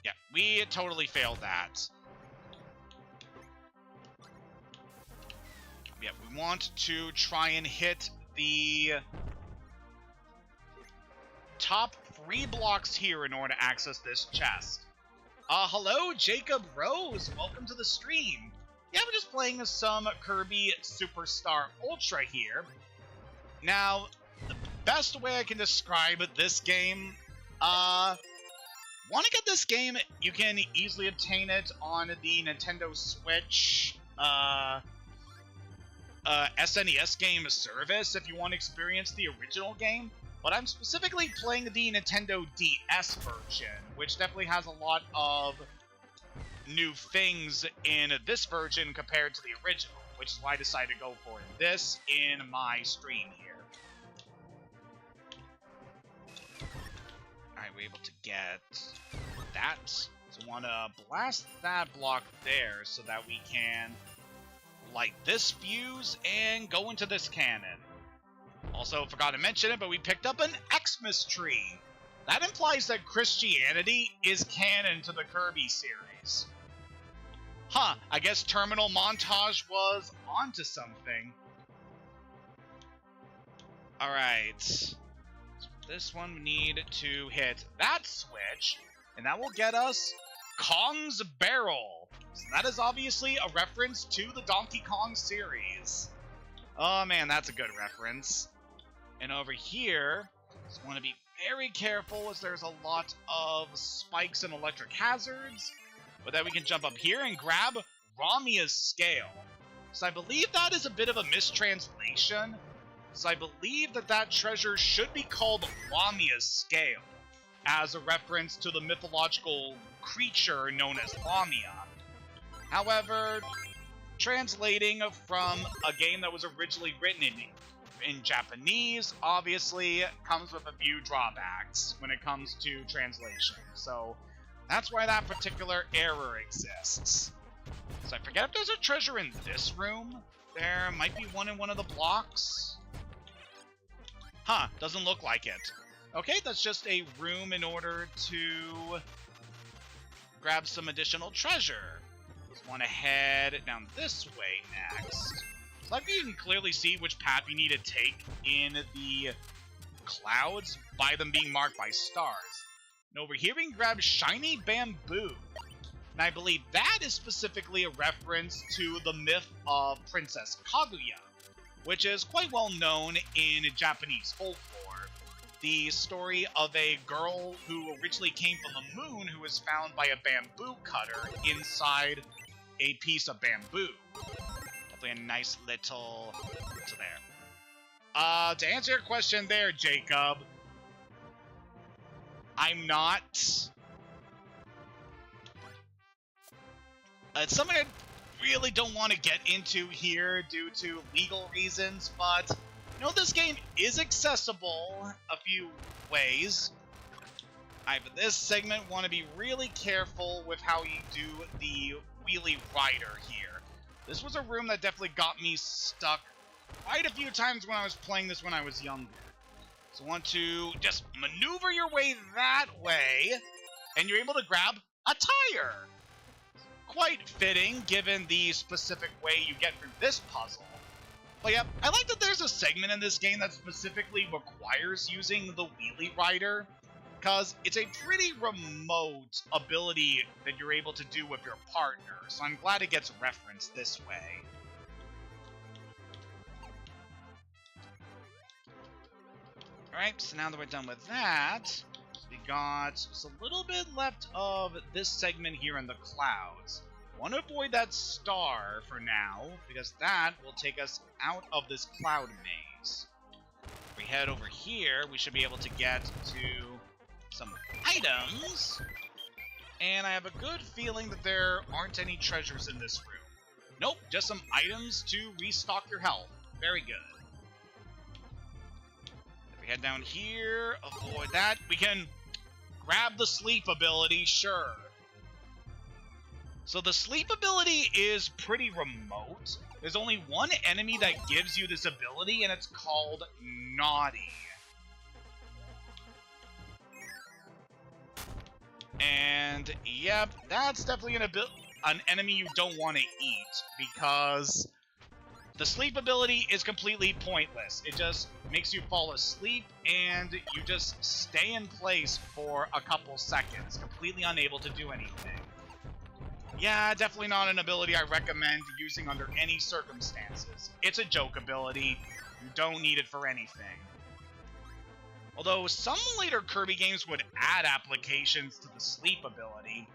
Yeah, we totally failed that. Yeah, we want to try and hit the top 3 blocks here in order to access this chest. Hello, Jacob Rose. Welcome to the stream. Yeah, we're just playing some Kirby Superstar Ultra here. Now, the best way I can describe this game, want to get this game, you can easily obtain it on the Nintendo Switch SNES game service if you want to experience the original game. But I'm specifically playing the Nintendo DS version, which definitely has a lot of new things in this version compared to the original, which is why I decided to go for this in my stream here. Alright, we're able to get that. So we want to blast that block there so that we can light this fuse and go into this cannon. Also, forgot to mention it, but we picked up an Xmas tree. That implies that Christianity is canon to the Kirby series. Huh, I guess Terminal Montage was onto something. Alright. So this one we need to hit that switch, and that will get us Kong's Barrel. So that is obviously a reference to the Donkey Kong series. Oh man, that's a good reference. And over here, just want to be very careful as there's a lot of spikes and electric hazards. But then we can jump up here and grab Ramia's Scale. So I believe that is a bit of a mistranslation. So I believe that that treasure should be called Lamia's Scale, as a reference to the mythological creature known as Lamia. However, translating from a game that was originally written in Japanese, obviously, comes with a few drawbacks when it comes to translation. So that's why that particular error exists. So I forget if there's a treasure in this room. There might be one in one of the blocks. Huh, doesn't look like it. Okay, that's just a room in order to grab some additional treasure. Just want to head down this way next. So like you can clearly see which path you need to take in the clouds by them being marked by stars. And over here we can grab Shiny Bamboo. And I believe that is specifically a reference to the myth of Princess Kaguya, which is quite well known in Japanese folklore. the story of a girl who originally came from the moon who was found by a bamboo cutter inside a piece of bamboo. Definitely a nice little to there. To answer your question there, Jacob, I'm not. It's something I really don't want to get into here due to legal reasons, but you know, this game is accessible a few ways. I, for this segment, want to be really careful with how you do the wheelie rider here. This was a room that definitely got me stuck quite a few times when I was playing this when I was younger. So want to just maneuver your way that way, and you're able to grab a tire. Quite fitting, given the specific way you get through this puzzle. But yeah, I like that there's a segment in this game that specifically requires using the wheelie rider, because it's a pretty remote ability that you're able to do with your partner, so I'm glad it gets referenced this way. Alright, so now that we're done with that, we got just a little bit left of this segment here in the clouds. Want to avoid that star for now, because that will take us out of this cloud maze. If we head over here, we should be able to get to some items, and I have a good feeling that there aren't any treasures in this room. Nope, just some items to restock your health. Very good. If we head down here, avoid that. We can grab the sleep ability, sure. So the sleep ability is pretty remote. There's only one enemy that gives you this ability, and it's called Naughty. And yep, that's definitely an enemy you don't want to eat, because the sleep ability is completely pointless. It just makes you fall asleep, and you just stay in place for a couple seconds, completely unable to do anything. Yeah, definitely not an ability I recommend using under any circumstances. It's a joke ability. You don't need it for anything. Although some later Kirby games would add applications to the sleep ability.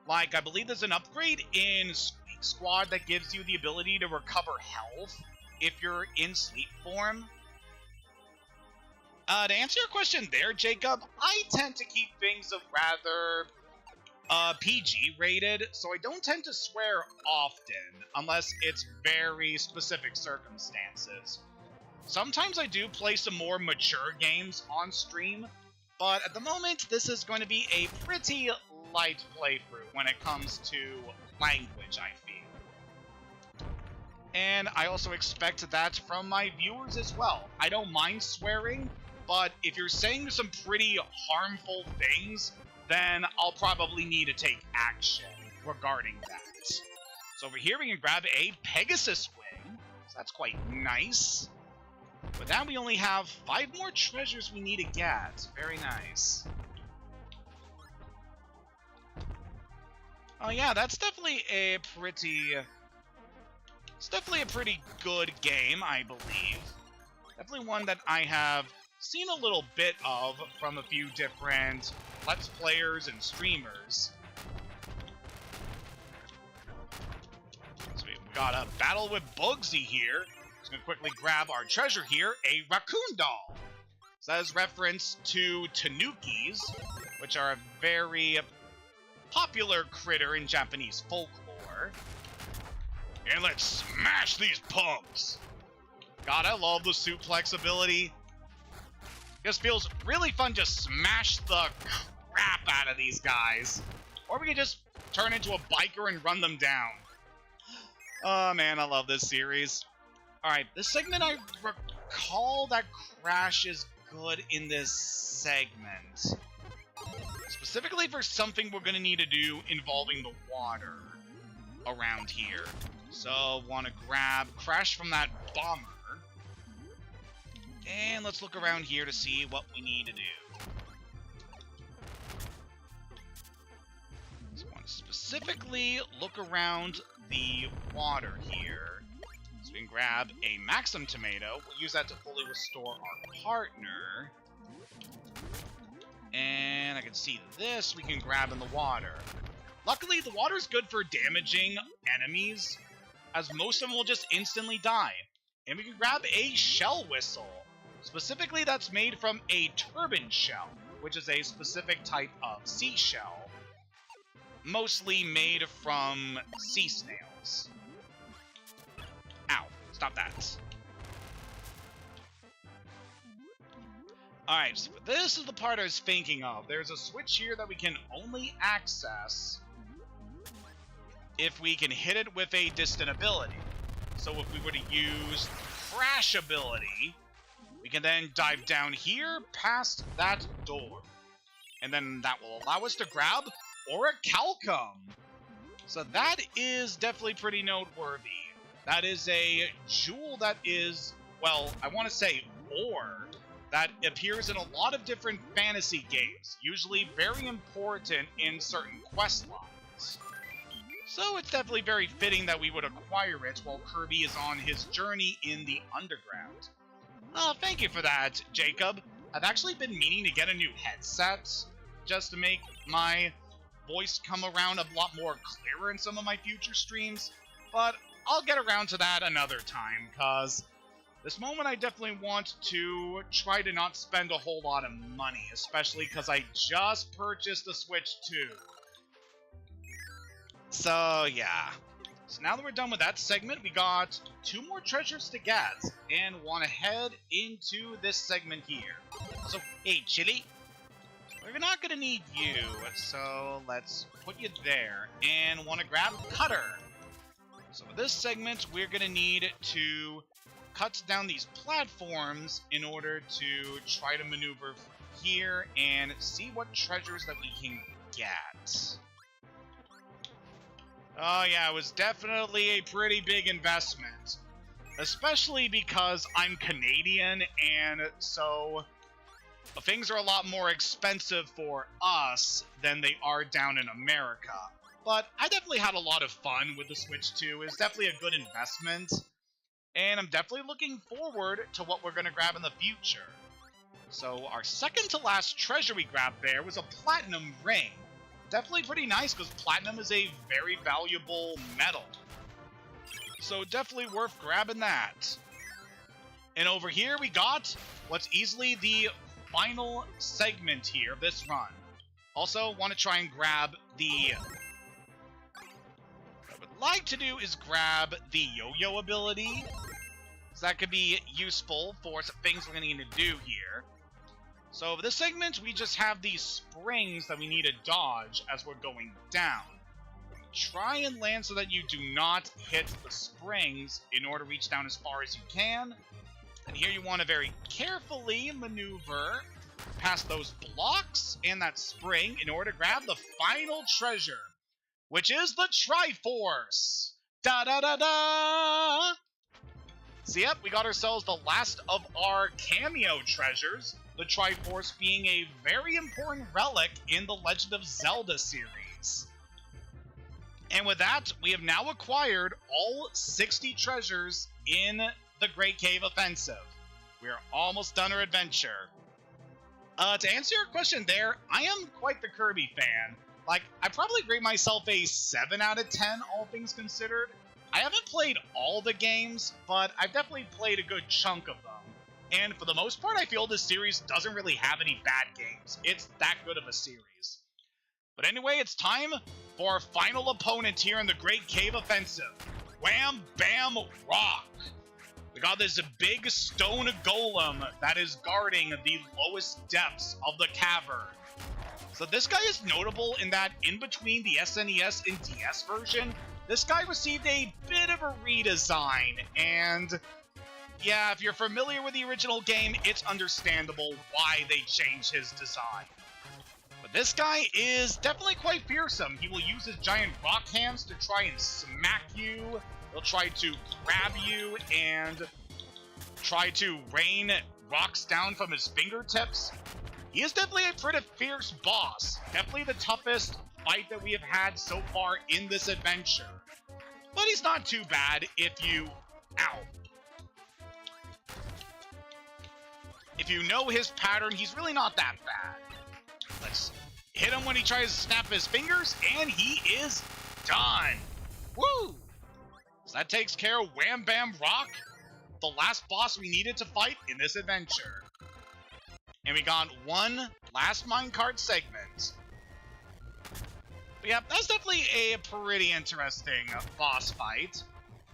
Like, I believe there's an upgrade in Squeak Squad that gives you the ability to recover health if you're in sleep form. To answer your question there, Jacob, I tend to keep things of rather PG rated, so I don't tend to swear often, unless it's very specific circumstances. Sometimes I do play some more mature games on stream, but at the moment, this is going to be a pretty light playthrough when it comes to language, I feel. And I also expect that from my viewers as well. I don't mind swearing, but if you're saying some pretty harmful things, then I'll probably need to take action regarding that. So over here we can grab a Pegasus wing, so that's quite nice. With that, we only have 5 more treasures we need to get. Very nice. Oh yeah, that's definitely a pretty... It's definitely a pretty good game, I believe. Definitely one that I have seen a little bit of from a few different Let's Players and streamers. So we've got a battle with Bugsy here. Just gonna quickly grab our treasure here, a raccoon doll. So that is reference to tanukis, which are a very popular critter in Japanese folklore. And let's smash these punks! God, I love the suplex ability. Just feels really fun to smash the crap out of these guys. Or we can just turn into a biker and run them down. Oh man, I love this series. Alright, this segment, I recall that Crash is good in this segment. Specifically for something we're going to need to do involving the water around here. So, want to grab Crash from that bomber. And let's look around here to see what we need to do. So, want to specifically look around the water here. So we can grab a Maxim Tomato. We'll use that to fully restore our partner. And I can see this we can grab in the water. Luckily, the water's good for damaging enemies, as most of them will just instantly die. And we can grab a shell whistle. Specifically, that's made from a turban shell, which is a specific type of seashell, mostly made from sea snails. Ow, stop that. Alright, so this is the part I was thinking of. There's a switch here that we can only access if we can hit it with a distant ability. So if we were to use Crash ability, we can then dive down here past that door. And then that will allow us to grab Orichalcum. So that is definitely pretty noteworthy. That is a jewel that is, well, I want to say ore, that appears in a lot of different fantasy games, usually very important in certain quest lines. So it's definitely very fitting that we would acquire it while Kirby is on his journey in the underground. Oh, thank you for that, Jacob. I've actually been meaning to get a new headset, just to make my voice come around a lot more clearer in some of my future streams, but I'll get around to that another time, because this moment I definitely want to try to not spend a whole lot of money, especially because I just purchased the Switch 2. So, yeah. So now that we're done with that segment, we got 2 more treasures to get, and want to head into this segment here. So, hey, Chili, we're not going to need you, so let's put you there, and want to grab Cutter. So with this segment, we're going to need to cut down these platforms in order to try to maneuver here and see what treasures that we can get. Oh yeah, it was definitely a pretty big investment. Especially because I'm Canadian, and so things are a lot more expensive for us than they are down in America. But I definitely had a lot of fun with the Switch 2. It's definitely a good investment. And I'm definitely looking forward to what we're going to grab in the future. So our second to last treasure we grabbed there was a platinum ring. Definitely pretty nice because platinum is a very valuable metal. So definitely worth grabbing that. And over here we got what's easily the final segment here of this run. Also want to try and grab the... What I would like to do is grab the yo-yo ability. So that could be useful for some things we're going to need to do here. So for this segment, we just have these springs that we need to dodge as we're going down. Try and land so that you do not hit the springs in order to reach down as far as you can. And here you want to very carefully maneuver past those blocks and that spring in order to grab the final treasure, which is the Triforce. Da-da-da-da! So yep, we got ourselves the last of our cameo treasures, the Triforce being a very important relic in the Legend of Zelda series. And with that, we have now acquired all 60 treasures in the Great Cave Offensive. We are almost done our adventure. To answer your question there, I am quite the Kirby fan. Like, I probably rate myself a 7 out of 10, all things considered. I haven't played all the games, but I've definitely played a good chunk of them. And for the most part, I feel this series doesn't really have any bad games. It's that good of a series. But anyway, it's time for our final opponent here in the Great Cave Offensive. Wham Bam Rock! We got this big stone golem that is guarding the lowest depths of the cavern. So this guy is notable in that in between the SNES and DS version, this guy received a bit of a redesign, and yeah, if you're familiar with the original game, it's understandable why they changed his design. But this guy is definitely quite fearsome. He will use his giant rock hands to try and smack you. He'll try to grab you and try to rain rocks down from his fingertips. He is definitely a pretty fierce boss. Definitely the toughest fight that we have had so far in this adventure. But he's not too bad if you... Ow. If you know his pattern, he's really not that bad. Let's hit him when he tries to snap his fingers, and he is done. Woo! So that takes care of Wham Bam Rock, the last boss we needed to fight in this adventure. And we got one last minecart segment. But yeah, that's definitely a pretty interesting boss fight.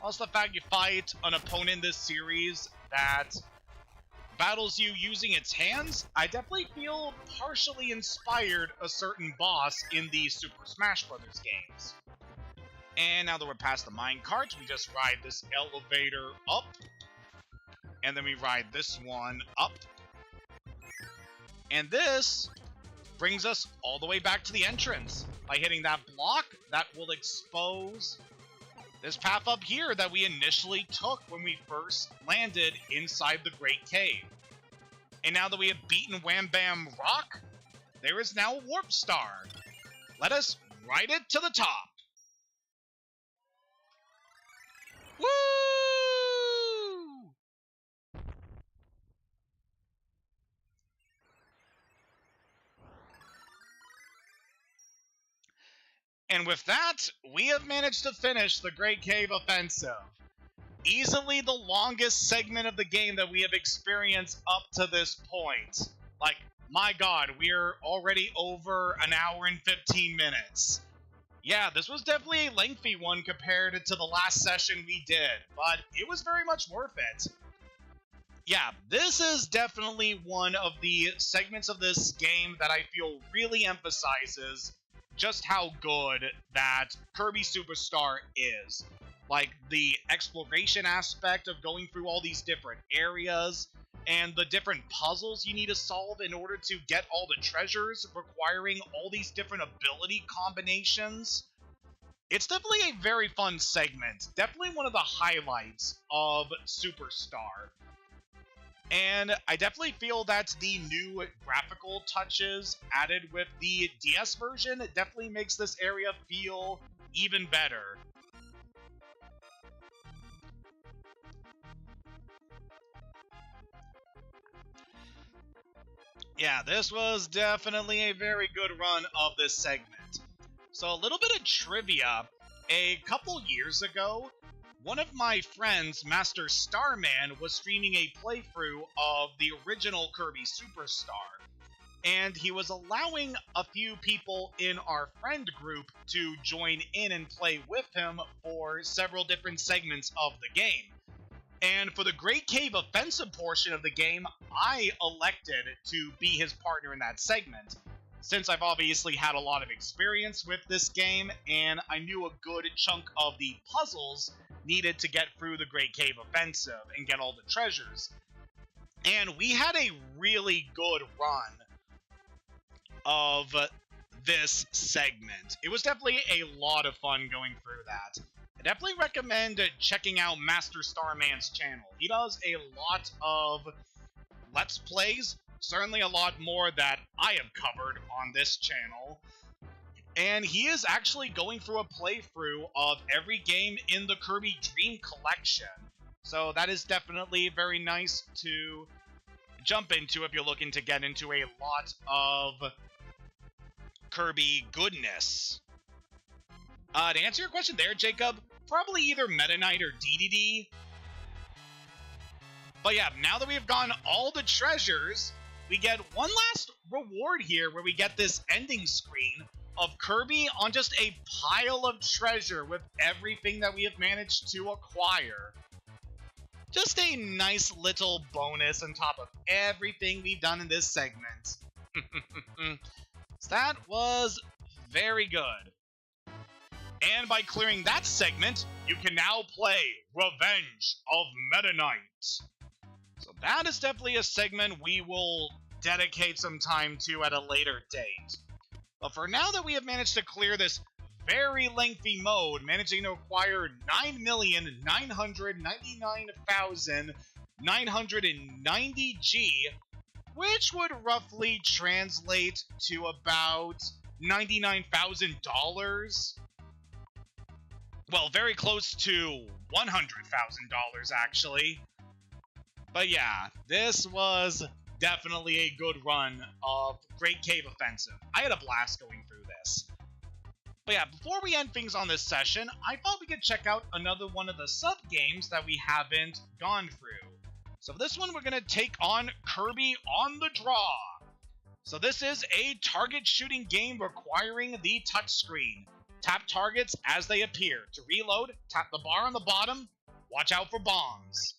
Also, the fact you fight an opponent in this series that battles you using its hands, I definitely feel partially inspired a certain boss in the Super Smash Bros. Games. And now that we're past the minecart, we just ride this elevator up. And then we ride this one up. And this brings us all the way back to the entrance. By hitting that block, that will expose this path up here that we initially took when we first landed inside the Great Cave. And now that we have beaten Wham Bam Rock, there is now a warp star. Let us ride it to the top. Woo! And with that, we have managed to finish the Great Cave Offensive. Easily the longest segment of the game that we have experienced up to this point. Like, my god, we're already over an hour and 15 minutes. Yeah, this was definitely a lengthy one compared to the last session we did, but it was very much worth it. Yeah, this is definitely one of the segments of this game that I feel really emphasizes just how good that Kirby Superstar is. Like, the exploration aspect of going through all these different areas, and the different puzzles you need to solve in order to get all the treasures, requiring all these different ability combinations. It's definitely a very fun segment. Definitely one of the highlights of Superstar. And I definitely feel that the new graphical touches added with the DS version definitely makes this area feel even better. Yeah, this was definitely a very good run of this segment. So a little bit of trivia. A couple years ago, one of my friends, Master Starman, was streaming a playthrough of the original Kirby Superstar. And he was allowing a few people in our friend group to join in and play with him for several different segments of the game. And for the Great Cave Offensive portion of the game, I elected to be his partner in that segment, since I've obviously had a lot of experience with this game, and I knew a good chunk of the puzzles needed to get through the Great Cave Offensive and get all the treasures. And we had a really good run of this segment. It was definitely a lot of fun going through that. I definitely recommend checking out Master Starman's channel. He does a lot of Let's Plays, certainly a lot more that I have covered on this channel. And he is actually going through a playthrough of every game in the Kirby Dream Collection. So that is definitely very nice to jump into if you're looking to get into a lot of Kirby goodness. To answer your question there, Jacob, probably either Meta Knight or DDD. But yeah, now that we have gotten all the treasures, we get one last reward here where we get this ending screen of Kirby on just a pile of treasure with everything that we have managed to acquire. Just a nice little bonus on top of everything we've done in this segment. So that was very good. And by clearing that segment, you can now play Revenge of Meta Knight. So that is definitely a segment we will dedicate some time to at a later date. But for now that we have managed to clear this very lengthy mode, managing to acquire 9,999,990 G, which would roughly translate to about $99,000. Well, very close to $100,000, actually. But yeah, this was definitely a good run of Great Cave Offensive. I had a blast going through this. But yeah, before we end things on this session, I thought we could check out another one of the sub-games that we haven't gone through. So for this one, we're going to take on Kirby on the Draw. So this is a target shooting game requiring the touchscreen. Tap targets as they appear. To reload, tap the bar on the bottom. Watch out for bombs.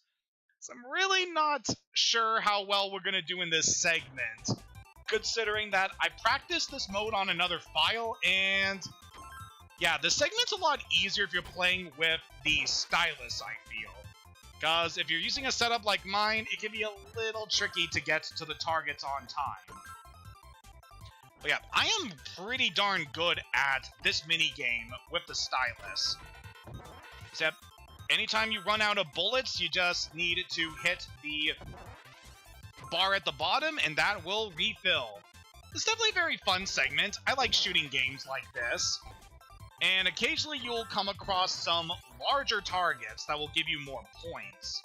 So I'm really not sure how well we're going to do in this segment, considering that I practiced this mode on another file, and yeah, this segment's a lot easier if you're playing with the stylus, I feel. Because if you're using a setup like mine, it can be a little tricky to get to the targets on time. But yeah, I am pretty darn good at this minigame with the stylus. Except, anytime you run out of bullets, you just need to hit the bar at the bottom, and that will refill. It's definitely a very fun segment. I like shooting games like this. And occasionally you'll come across some larger targets that will give you more points.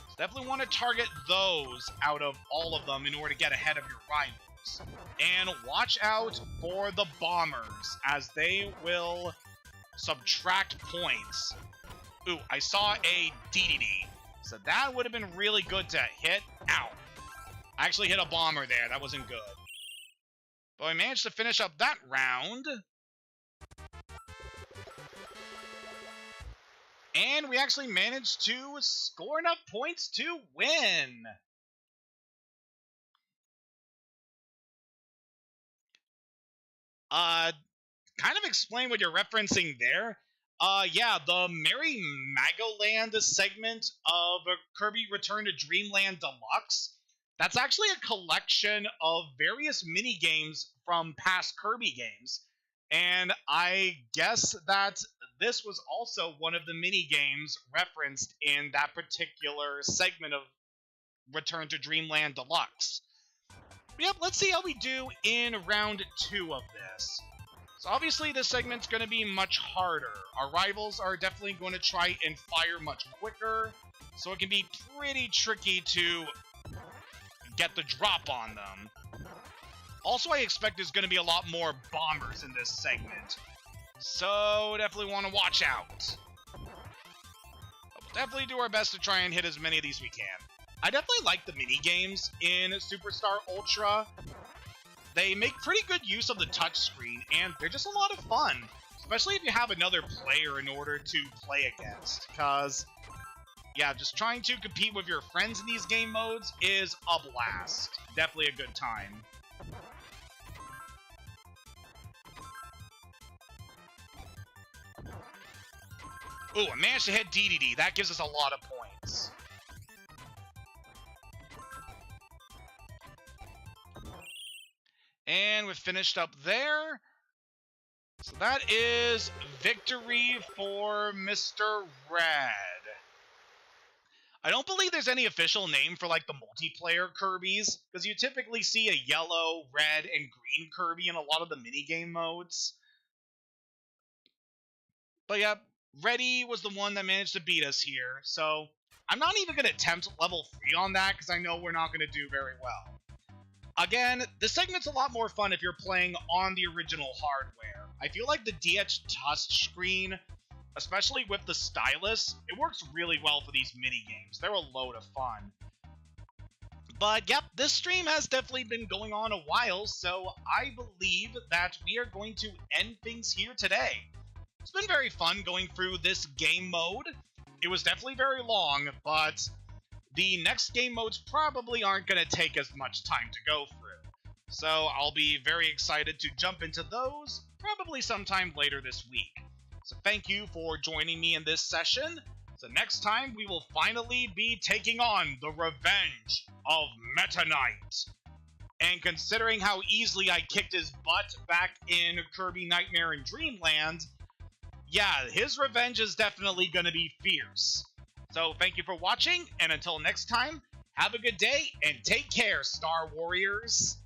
So definitely want to target those out of all of them in order to get ahead of your rivals. And watch out for the bombers, as they will subtract points. Ooh, I saw a DDD. So that would have been really good to hit. Ow. I actually hit a bomber there. That wasn't good. But I managed to finish up that round. And we actually managed to score enough points to win. Kind of explain what you're referencing there. Yeah, the Merry Magoland segment of Kirby Return to Dreamland Deluxe. That's actually a collection of various mini-games from past Kirby games. And I guess that this was also one of the mini-games referenced in that particular segment of Return to Dreamland Deluxe. But yep, let's see how we do in round 2 of this. So obviously this segment's going to be much harder. Our rivals are definitely going to try and fire much quicker, so it can be pretty tricky to get the drop on them. Also, I expect there's going to be a lot more bombers in this segment, so definitely want to watch out. We'll definitely do our best to try and hit as many of these we can. I definitely like the mini-games in Superstar Ultra. They make pretty good use of the touchscreen, and they're just a lot of fun. Especially if you have another player in order to play against. Because, yeah, just trying to compete with your friends in these game modes is a blast. Definitely a good time. Ooh, I managed to hit DDD. That gives us a lot of points. And we've finished up there. So that is victory for Mr. Red. I don't believe there's any official name for, like, the multiplayer Kirbys, because you typically see a yellow, red, and green Kirby in a lot of the minigame modes. But yeah, Reddy was the one that managed to beat us here, so I'm not even going to attempt level 3 on that, because I know we're not going to do very well. Again, this segment's a lot more fun if you're playing on the original hardware. I feel like the DH touchscreen, especially with the stylus, it works really well for these mini-games. They're a load of fun. But yep, this stream has definitely been going on a while, so I believe that we are going to end things here today. It's been very fun going through this game mode. It was definitely very long, but the next game modes probably aren't going to take as much time to go through. So I'll be very excited to jump into those, probably sometime later this week. So thank you for joining me in this session. So next time we will finally be taking on the revenge of Meta Knight. And considering how easily I kicked his butt back in Kirby Nightmare in Dreamland, yeah, his revenge is definitely going to be fierce. So thank you for watching, and until next time, have a good day, and take care, Star Warriors!